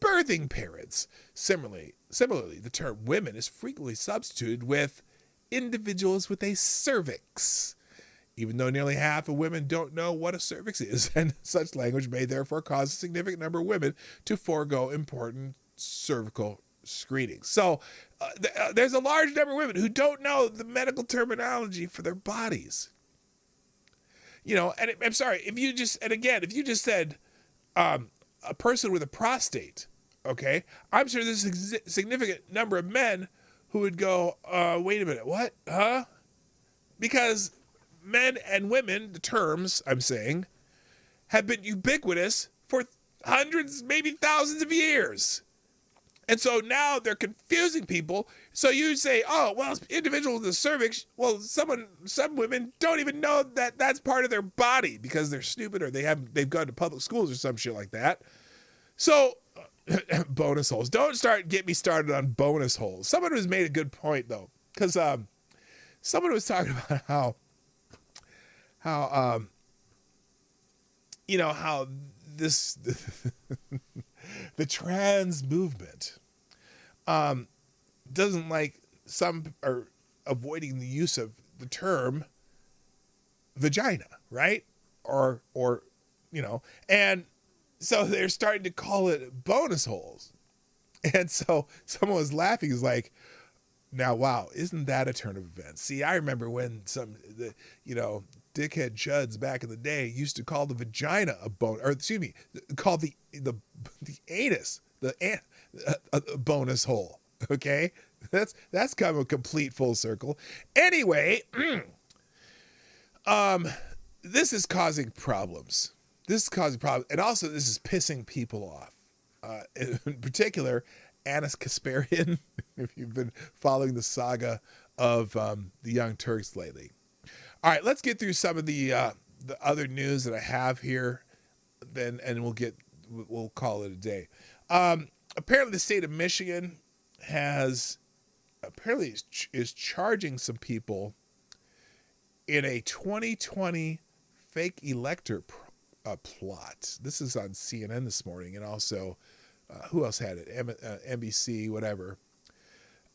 birthing parents. Similarly, the term women is frequently substituted with individuals with a cervix, even though nearly half of women don't know what a cervix is, and such language may therefore cause a significant number of women to forego important cervical screenings. So there's a large number of women who don't know the medical terminology for their bodies. And I'm sorry, if you just said a person with a prostate, okay, I'm sure there's a significant number of men who would go, wait a minute, what? Huh? Because men and women, the terms I'm saying, have been ubiquitous for hundreds, maybe thousands of years. And so now they're confusing people. So you say, oh, well, individual with the cervix, well, some women don't even know that that's part of their body because they're stupid or they've gone to public schools or some shit like that. So bonus holes. Don't get me started on bonus holes. Someone has made a good point though, because someone was talking about how this the trans movement doesn't like, some are avoiding the use of the term vagina, right? Or and so they're starting to call it bonus holes. And so someone was laughing. He's like, now, wow, isn't that a turn of events? See, I remember when dickhead chuds back in the day used to call the vagina call the anus, a bonus hole. Okay. That's kind of a complete full circle. Anyway, this is causing problems. And also this is pissing people off. In particular, Anis Kasparian, if you've been following the saga of the Young Turks lately. All right, let's get through some of the other news that I have here, and we'll call it a day. Apparently, the state of Michigan has apparently is charging some people in a 2020 fake elector plot. This is on CNN this morning, and also who else had it? NBC, whatever.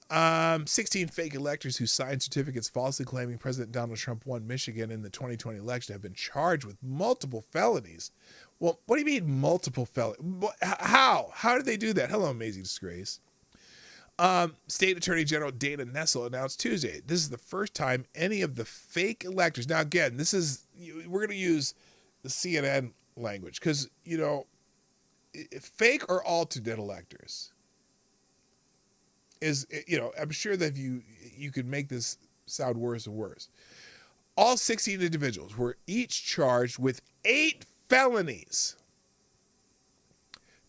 16 fake electors who signed certificates falsely claiming President Donald Trump won Michigan in the 2020 election have been charged with multiple felonies. Well, what do you mean multiple felonies? How? How did they do that? Hello, Amazing Disgrace. State Attorney General Dana Nessel announced Tuesday this is the first time any of the fake electors. Now, again, we're going to use the CNN language because, fake or alternate electors is, I'm sure that you could make this sound worse and worse. All 16 individuals were each charged with 8 felonies.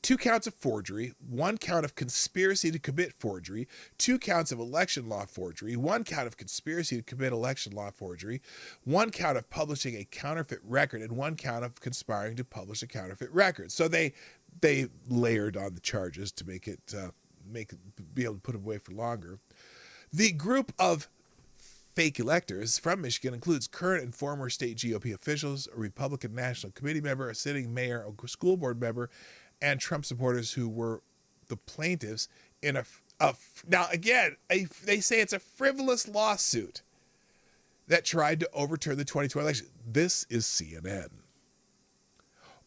2 counts of forgery, 1 count of conspiracy to commit forgery, 2 counts of election law forgery, 1 count of conspiracy to commit election law forgery, 1 count of publishing a counterfeit record, and 1 count of conspiring to publish a counterfeit record. So they layered on the charges to make it be able to put them away for longer. The group of fake electors from Michigan includes current and former state GOP officials, a Republican National Committee member, a sitting mayor, a school board member, and Trump supporters who were the plaintiffs in now again, they say it's a frivolous lawsuit that tried to overturn the 2020 election. This is CNN.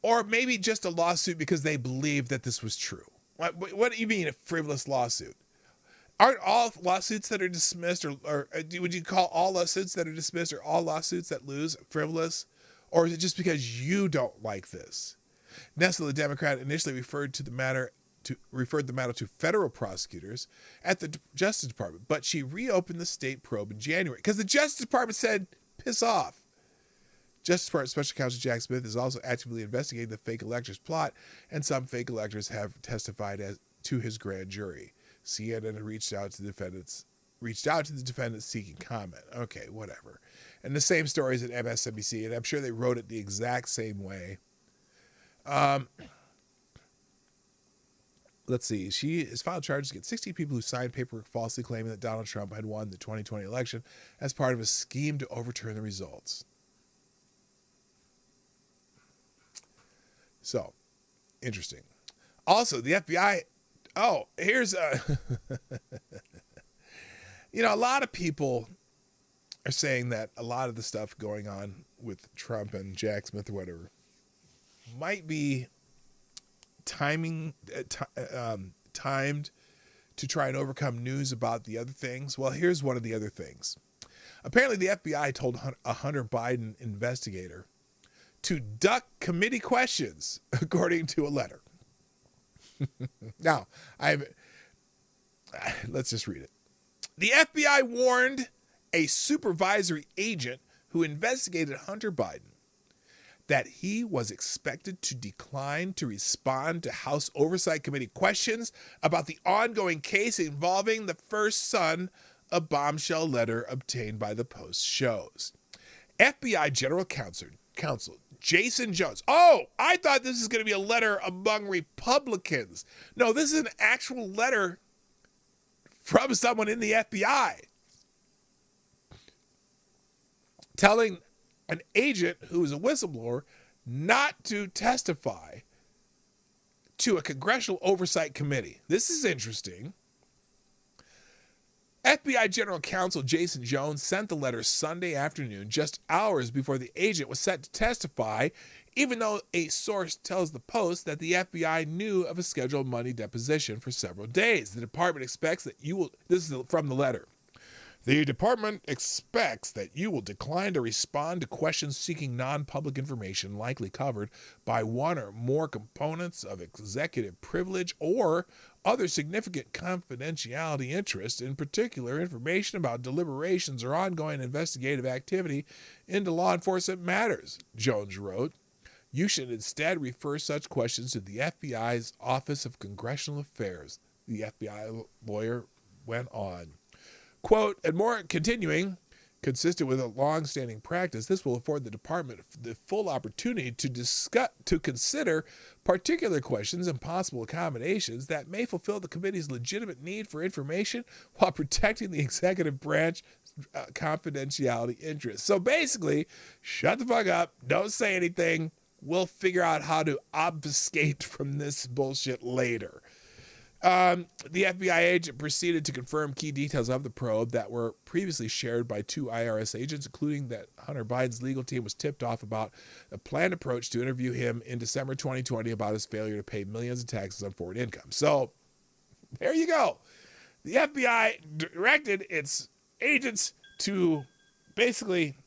Or maybe just a lawsuit because they believe that this was true. What do you mean a frivolous lawsuit? Aren't all lawsuits that are dismissed, or would you call all lawsuits that are dismissed or all lawsuits that lose frivolous? Or is it just because you don't like this? Nessel, the Democrat, initially referred the matter to federal prosecutors at the Justice Department, but she reopened the state probe in January because the Justice Department said, piss off. Justice Department Special Counsel Jack Smith is also actively investigating the fake electors plot, and some fake electors have testified to his grand jury. CNN reached out to the defendants seeking comment. Okay, whatever. And the same stories at MSNBC, and I'm sure they wrote it the exact same way. Let's see. She has filed charges against 60 people who signed paperwork falsely claiming that Donald Trump had won the 2020 election as part of a scheme to overturn the results. So, interesting. Also, the FBI. Oh, here's a. A lot of people are saying that a lot of the stuff going on with Trump and Jack Smith or whatever might be timed to try and overcome news about the other things. Well, here's one of the other things. Apparently, the FBI told a Hunter Biden investigator to duck committee questions, according to a letter. Now, let's just read it. The FBI warned a supervisory agent who investigated Hunter Biden that he was expected to decline to respond to House Oversight Committee questions about the ongoing case involving the first son, a bombshell letter obtained by the Post shows. FBI General Counsel Jason Jones. Oh, I thought this was going to be a letter among Republicans. No, this is an actual letter from someone in the FBI telling an agent who is a whistleblower not to testify to a congressional oversight committee. This is interesting. FBI General Counsel Jason Jones sent the letter Sunday afternoon, just hours before the agent was set to testify, even though a source tells the Post that the FBI knew of a scheduled Monday deposition for several days. The department expects that you will, this is from the letter, the department expects that you will decline to respond to questions seeking non-public information likely covered by one or more components of executive privilege or other significant confidentiality interests, in particular information about deliberations or ongoing investigative activity into law enforcement matters, Jones wrote. You should instead refer such questions to the FBI's Office of Congressional Affairs, the FBI lawyer went on. Quote, and more continuing, Consistent with a long-standing practice, this will afford the department the full opportunity to consider particular questions and possible accommodations that may fulfill the committee's legitimate need for information while protecting the executive branch confidentiality interests. So basically, shut the fuck up, don't say anything. We'll figure out how to obfuscate from this bullshit later. The FBI agent proceeded to confirm key details of the probe that were previously shared by 2 IRS agents, including that Hunter Biden's legal team was tipped off about a planned approach to interview him in December 2020 about his failure to pay millions in taxes on foreign income. So there you go. The FBI directed its agents to basically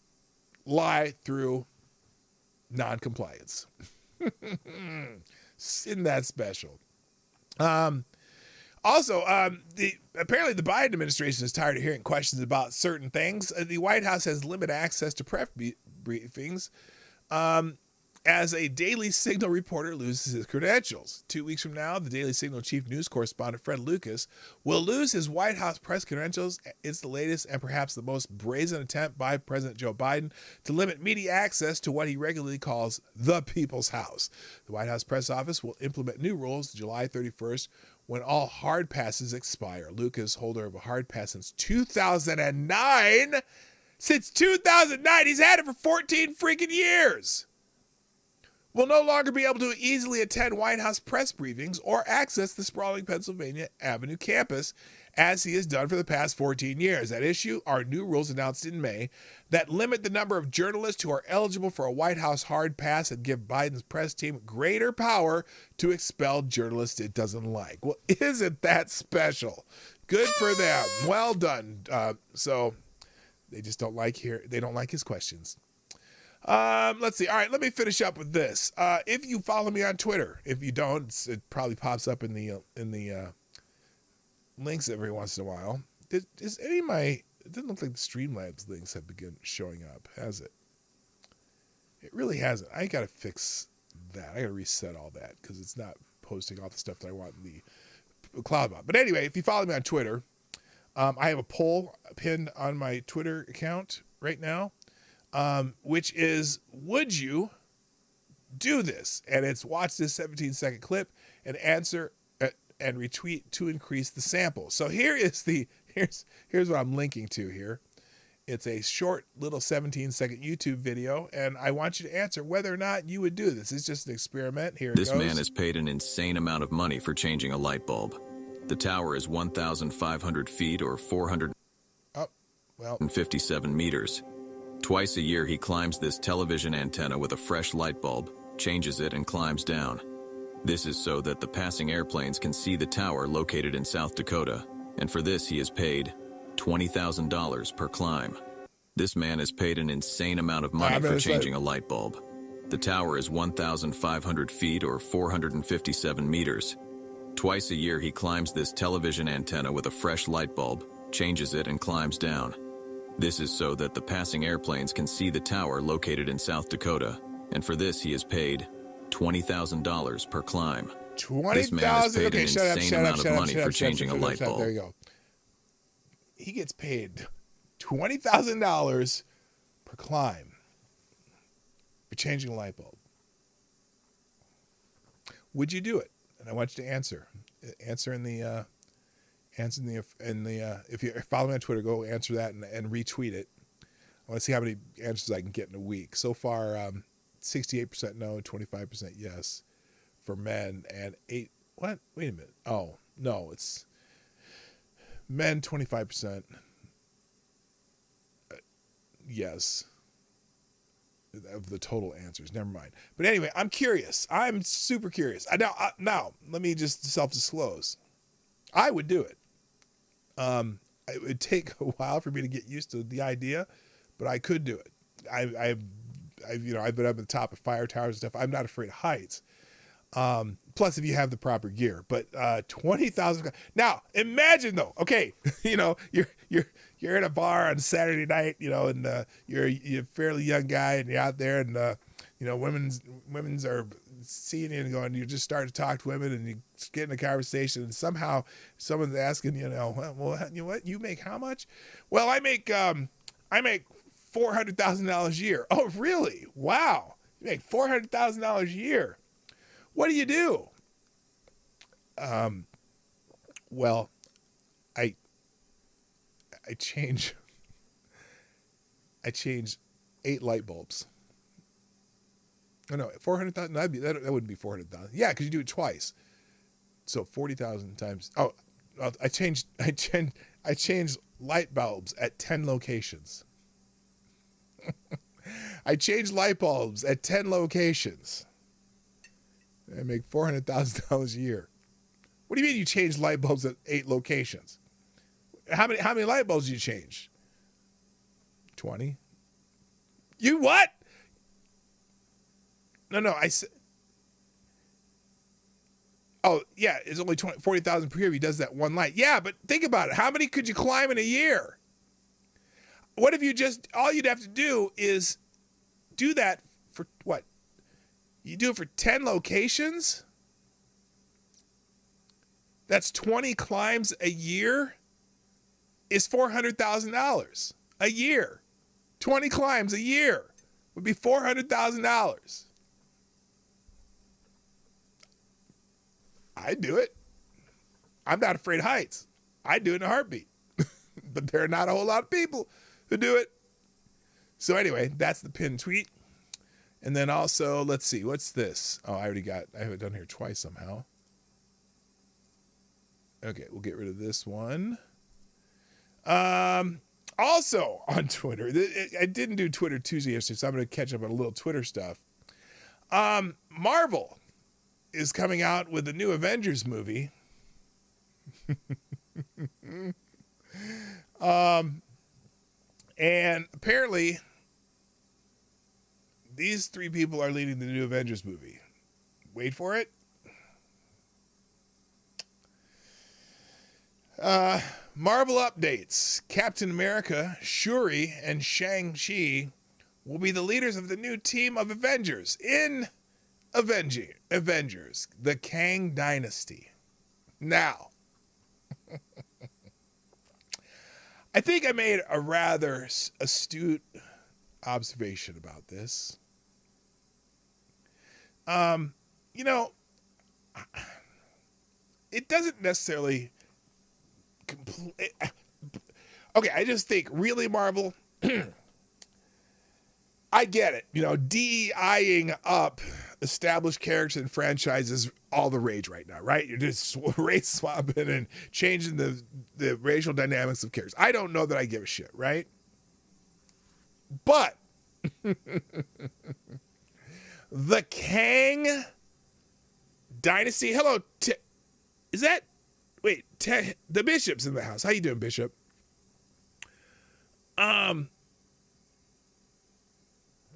lie through non-compliance. Isn't that special? Also, apparently the Biden administration is tired of hearing questions about certain things. The White House has limited access to press briefings as a Daily Signal reporter loses his credentials. 2 weeks from now, the Daily Signal chief news correspondent Fred Lucas will lose his White House press credentials. It's the latest and perhaps the most brazen attempt by President Joe Biden to limit media access to what he regularly calls the People's House. The White House press office will implement new rules July 31st when all hard passes expire. Lucas, holder of a hard pass since 2009. Since 2009, he's had it for 14 freaking years. Will no longer be able to easily attend White House press briefings or access the sprawling Pennsylvania Avenue campus as he has done for the past 14 years. At issue are new rules announced in May that limit the number of journalists who are eligible for a White House hard pass and give Biden's press team greater power to expel journalists it doesn't like. Well, isn't that special? Good for them. Well done. So they just don't like his questions. Let's see. All right, let me finish up with this. If you follow me on Twitter, if you don't, it probably pops up in the links every once in a while. Is any of my? It doesn't look like the Streamlabs links have begun showing up, has it? It really hasn't. I got to fix that. I got to reset all that because it's not posting all the stuff that I want in the cloud bot. But anyway, if you follow me on Twitter, I have a poll pinned on my Twitter account right now. Which is, would you do this? And it's watch this 17-second clip and answer and retweet to increase the sample. So here's what I'm linking to here. It's a short little 17-second YouTube video, and I want you to answer whether or not you would do this. It's just an experiment. Here it goes. This man has paid an insane amount of money for changing a light bulb. The tower is 1,500 feet or 457 meters. Twice a year, he climbs this television antenna with a fresh light bulb, changes it, and climbs down. This is so that the passing airplanes can see the tower located in South Dakota, and for this he is paid $20,000 per climb. This man has paid an insane amount of money for changing a light bulb. The tower is 1,500 feet or 457 meters. Twice a year, he climbs this television antenna with a fresh light bulb, changes it, and climbs down. This is so that the passing airplanes can see the tower located in South Dakota, and for this he is paid $20,000 per climb. This man has paid an insane amount of money for changing a light bulb. There you go. He gets paid $20,000 per climb for changing a light bulb. Would you do it? And I want you to answer. Answer in the if you follow me on Twitter, go answer that and retweet it. I want to see how many answers I can get in a week. So far, 68% no, 25% yes for men, and wait a minute. Oh, no, it's men 25% yes of the total answers. Never mind. But anyway, I'm curious. I'm super curious. Now, let me just self-disclose. I would do it. It would take a while for me to get used to the idea, but I could do it. I've been up at the top of fire towers and stuff. I'm not afraid of heights. Plus, if you have the proper gear, but 20,000. Now, imagine though. Okay, you're in a bar on Saturday night, and you're a fairly young guy, and you're out there, and women's are seeing you and going. You just start to talk to women, and you get in a conversation, and somehow someone's asking, well, what you make? How much? Well, I make I make $400,000 a year. Oh, really? Wow. You make $400,000 a year. What do you do? Well, I change 8 light bulbs. Oh no, 400,000. That wouldn't be 400,000. Yeah, because you do it twice. So 40,000 times. Oh, I changed light bulbs at 10 locations. I changed light bulbs at 10 locations. I make $400,000 a year. What do you mean you changed light bulbs at 8 locations? How many light bulbs did you change? 20. You what? No, I said. Oh, yeah, it's only 40,000 per year if he does that one light. Yeah, but think about it. How many could you climb in a year? What if you all you'd have to do is do that for what? You do it for 10 locations? That's 20 climbs a year? Is $400,000 a year. 20 climbs a year would be $400,000. I'd do it. I'm not afraid of heights. I'd do it in a heartbeat. But there are not a whole lot of people who do it. So anyway, that's the pinned tweet. And then also, let's see, what's this? Oh, I have it done here twice somehow. Okay, we'll get rid of this one. Also on Twitter, I didn't do Twitter Tuesday yesterday, so I'm going to catch up on a little Twitter stuff. Marvel is coming out with a new Avengers movie. And apparently these 3 people are leading the new Avengers movie. Wait for it. Marvel updates. Captain America, Shuri, and Shang-Chi will be the leaders of the new team of Avengers in Avengers, the Kang Dynasty. Now, I think I made a rather astute observation about this. It doesn't necessarily okay, I just think, really, Marvel, I get it. DEIing up established characters and franchises all the rage right now, right? You're just race swapping and changing the racial dynamics of characters. I don't know that I give a shit, right? But the Kang Dynasty, hello, is that, wait, the Bishop's in the house. How you doing, Bishop?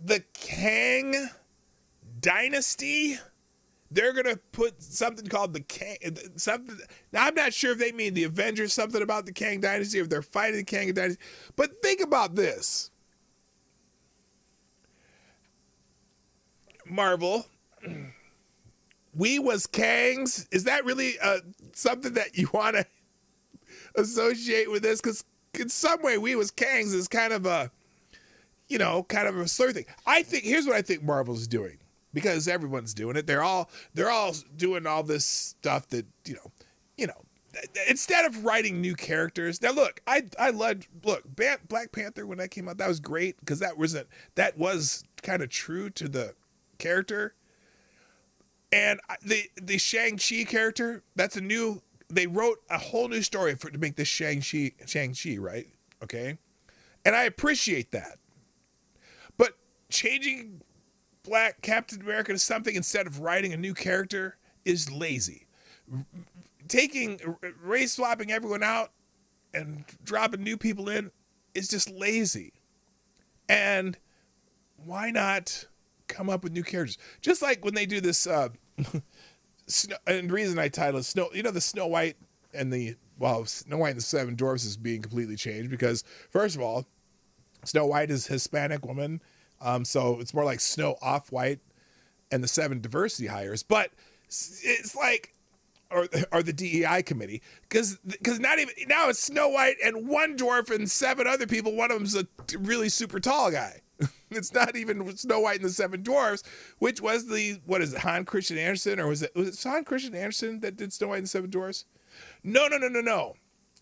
The Kang Dynasty, they're going to put something called the Kang, something. Now, I'm not sure if they mean the Avengers, something about the Kang Dynasty, or if they're fighting the Kang Dynasty. But think about this. Marvel, we was Kangs. Is that really something that you want to associate with this? Because in some way, we was Kangs is kind of a, kind of a slur thing. I think, here's what I think Marvel's doing, because everyone's doing it. They're all doing all this stuff that, instead of writing new characters. Now, look, I loved, Black Panther, when that came out, that was great, because that was kind of true to the character. And the Shang-Chi character, they wrote a whole new story to make this Shang-Chi, right? Okay. And I appreciate that. But changing Black Captain America to something instead of writing a new character is lazy. Race swapping everyone out and dropping new people in is just lazy. And why not come up with new characters? Just like when they do this, and the reason I title it Snow, the Snow White and Snow White and the Seven Dwarfs is being completely changed, because first of all, Snow White is a Hispanic woman, so it's more like Snow Off-White and the 7 diversity hires. But it's like, or the DEI committee, because not even now it's Snow White and one dwarf and 7 other people. One of them's a really super tall guy. It's not even Snow White and the 7 dwarfs, which was what is it, Hans Christian Andersen, or was it Hans Christian Andersen that did Snow White and the 7 dwarfs? No.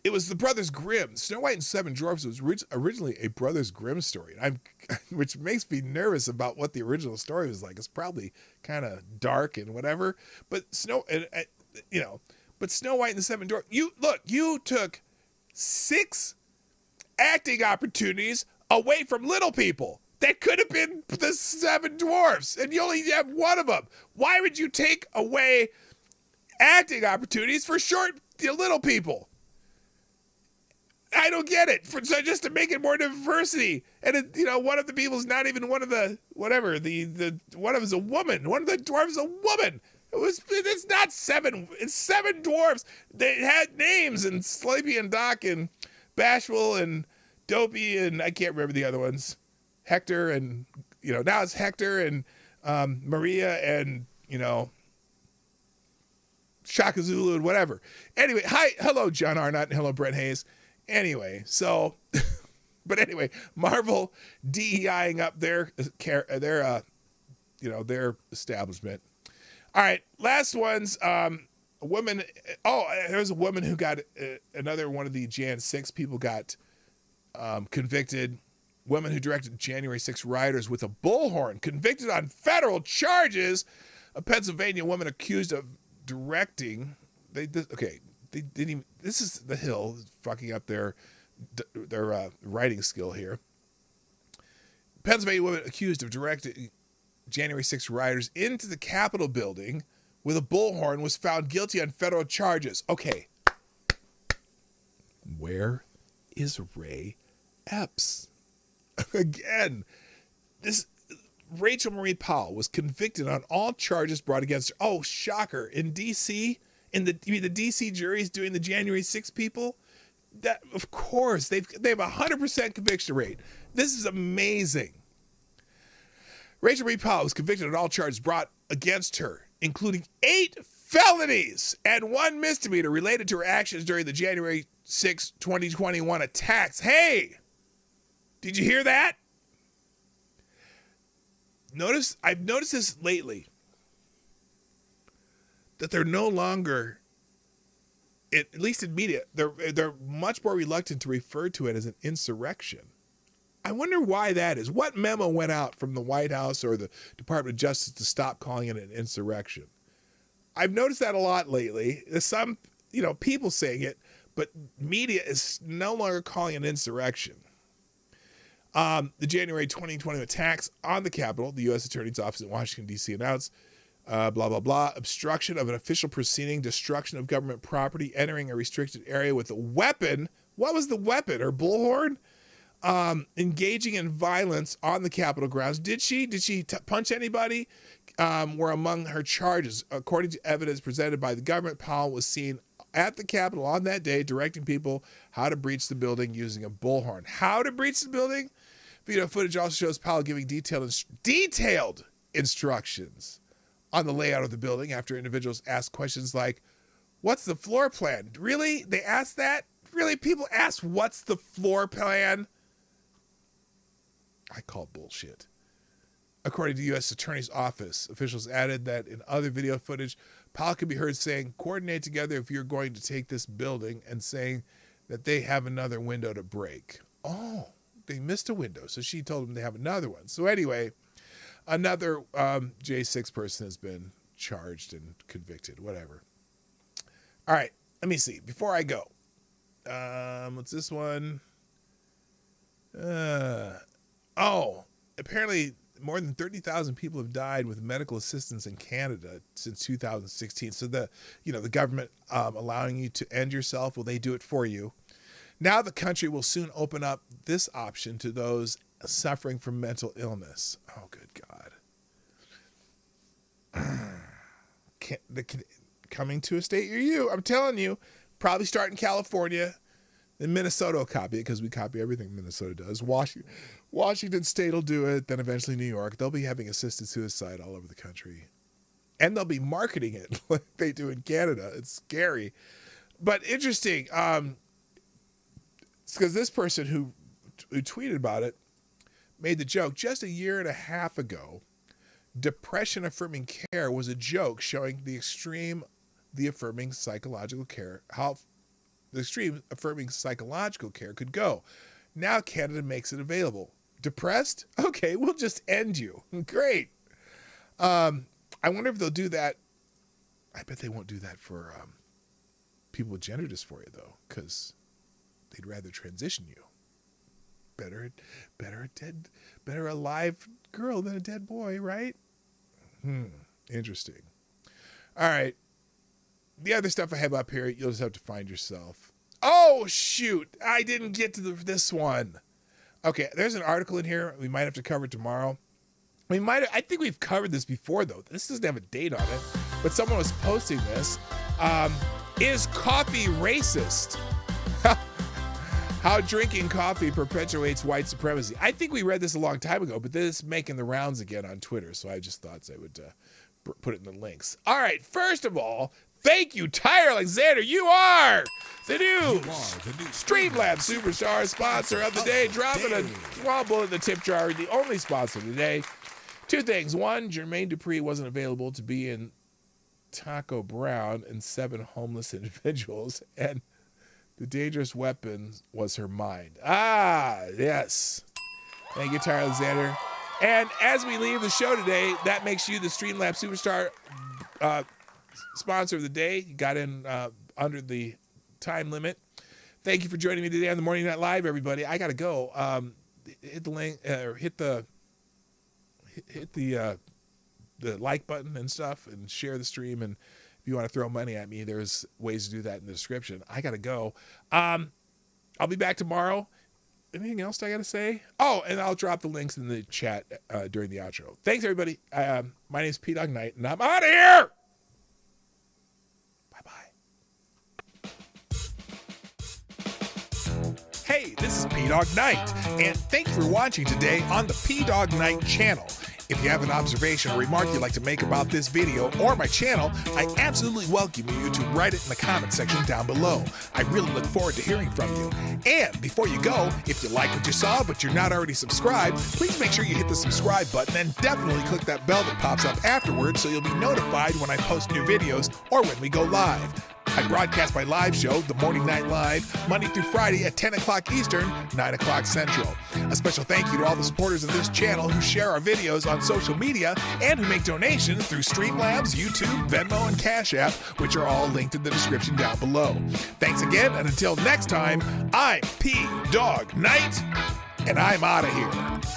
It was the Brothers Grimm. Snow White and 7 Dwarfs was originally a Brothers Grimm story, which makes me nervous about what the original story was like. It's probably kind of dark and whatever. But Snow White and the 7 Dwarfs. You took 6 acting opportunities away from little people that could have been the 7 dwarfs, and you only have one of them. Why would you take away acting opportunities for little people? I don't get it. So just to make it more diversity, and one of the people's not even one of the whatever. The one of them is a woman. One of the dwarves is a woman. It's not 7. It's 7 dwarves. They had names, and Sleepy and Doc and Bashful and Dopey and I can't remember the other ones. Hector and now it's Hector and Maria and Shaka Zulu and whatever. Anyway, hello John Arnott and hello Brent Hayes. Anyway, Marvel DEIing up their establishment. All right, last one's a woman. Oh, there's a woman who got another one of the Jan 6 people got convicted. Woman who directed January 6 rioters with a bullhorn, convicted on federal charges. A Pennsylvania woman accused of directing. They didn't even. This is the Hill fucking up their writing skill here. Pennsylvania woman accused of directing January 6 rioters into the Capitol building with a bullhorn was found guilty on federal charges. Okay. Where is Ray Epps? Again, this Rachel Marie Powell was convicted on all charges brought against her. Oh, shocker. In D.C., the D.C. jury's doing the January 6 people? That, of course, they have a 100% conviction rate. This is amazing. Rachel Marie Powell was convicted on all charges brought against her, including 8 felonies and 1 misdemeanor related to her actions during the January 6, 2021 attacks. Hey! Did you hear that? I've noticed this lately, that they're no longer, at least in media, they're much more reluctant to refer to it as an insurrection. I wonder why that is. What memo went out from the White House or the Department of Justice to stop calling it an insurrection? I've noticed that a lot lately. There's some, people saying it, but media is no longer calling it an insurrection. The January 2020 attacks on the Capitol, the U.S. Attorney's Office in Washington, D.C. announced, blah, blah, blah, obstruction of an official proceeding, destruction of government property, entering a restricted area with a weapon. What was the weapon? Her bullhorn? Engaging in violence on the Capitol grounds. Did she punch anybody? Were among her charges. According to evidence presented by the government, Powell was seen at the Capitol on that day directing people how to breach the building using a bullhorn. How to breach the building? Video footage also shows Powell giving detailed instructions on the layout of the building after individuals asked questions like, what's the floor plan? Really? They asked that? Really? People ask, what's the floor plan? I call bullshit. According to the U.S. Attorney's Office, officials added that in other video footage, Powell could be heard saying, coordinate together if you're going to take this building, and saying that they have another window to break. Oh, they missed a window, so she told them they have another one. So anyway, another J6 person has been charged and convicted, whatever. All right, let me see. Before I go, what's this one? Apparently more than 30,000 people have died with medical assistance in Canada since 2016. So the government allowing you to end yourself, well, they do it for you. Now the country will soon open up this option to those suffering from mental illness. Oh, good God. Coming to a state near you. I'm telling you, probably start in California. Then Minnesota will copy it because we copy everything Minnesota does. Washington State will do it. Then eventually New York. They'll be having assisted suicide all over the country. And they'll be marketing it like they do in Canada. It's scary. But interesting. It's because this person who tweeted about it made the joke just a year and a half ago. Depression affirming care was a joke showing the extreme affirming psychological care, how the extreme affirming psychological care could go. Now Canada makes it available. Depressed? Okay, we'll just end you. Great. I wonder if they'll do that. I bet they won't do that for people with gender dysphoria, though, because they'd rather transition you. Better a live girl than a dead boy, right? Interesting. All right. The other stuff I have up here, you'll just have to find yourself. Oh, shoot. I didn't get to this one. Okay, there's an article in here. We might have to cover it tomorrow. I think we've covered this before, though. This doesn't have a date on it, but someone was posting this. Is coffee racist? How drinking coffee perpetuates white supremacy. I think we read this a long time ago, but this is making the rounds again on Twitter, so I just thought I would put it in the links. All right, first of all, thank you, Tyler Alexander. You are the new Streamlabs Superstar sponsor of the day. Dropping a small bullet in the tip jar, the only sponsor today. Two things. One, Jermaine Dupri wasn't available to be in Taco Brown and 7 homeless individuals, and the dangerous weapon was her mind. Ah, yes. Thank you, Tyler Alexander. And as we leave the show today, that makes you the Streamlabs Superstar sponsor of the day. You got in under the time limit. Thank you for joining me today on the Morning Night Live, everybody. I got to go. Hit the link, or hit the like button and stuff, and share the stream. And if you want to throw money at me, there's ways to do that in the description. I got to go. I'll be back tomorrow. Anything else I got to say? Oh, and I'll drop the links in the chat during the outro. Thanks, everybody. My name is P-Dog Knight, and I'm out of here. Bye-bye. Hey, this is P-Dog Knight, and thank you for watching today on the P-Dog Knight channel. If you have an observation or remark you'd like to make about this video or my channel, I absolutely welcome you to write it in the comment section down below. I really look forward to hearing from you. And before you go, if you like what you saw but you're not already subscribed, please make sure you hit the subscribe button and definitely click that bell that pops up afterwards so you'll be notified when I post new videos or when we go live. I broadcast my live show, The Morning Night Live, Monday through Friday at 10 o'clock Eastern, 9 o'clock Central. A special thank you to all the supporters of this channel who share our videos on social media and who make donations through Streamlabs, YouTube, Venmo, and Cash App, which are all linked in the description down below. Thanks again, and until next time, I'm P-Dog Knight, and I'm out of here.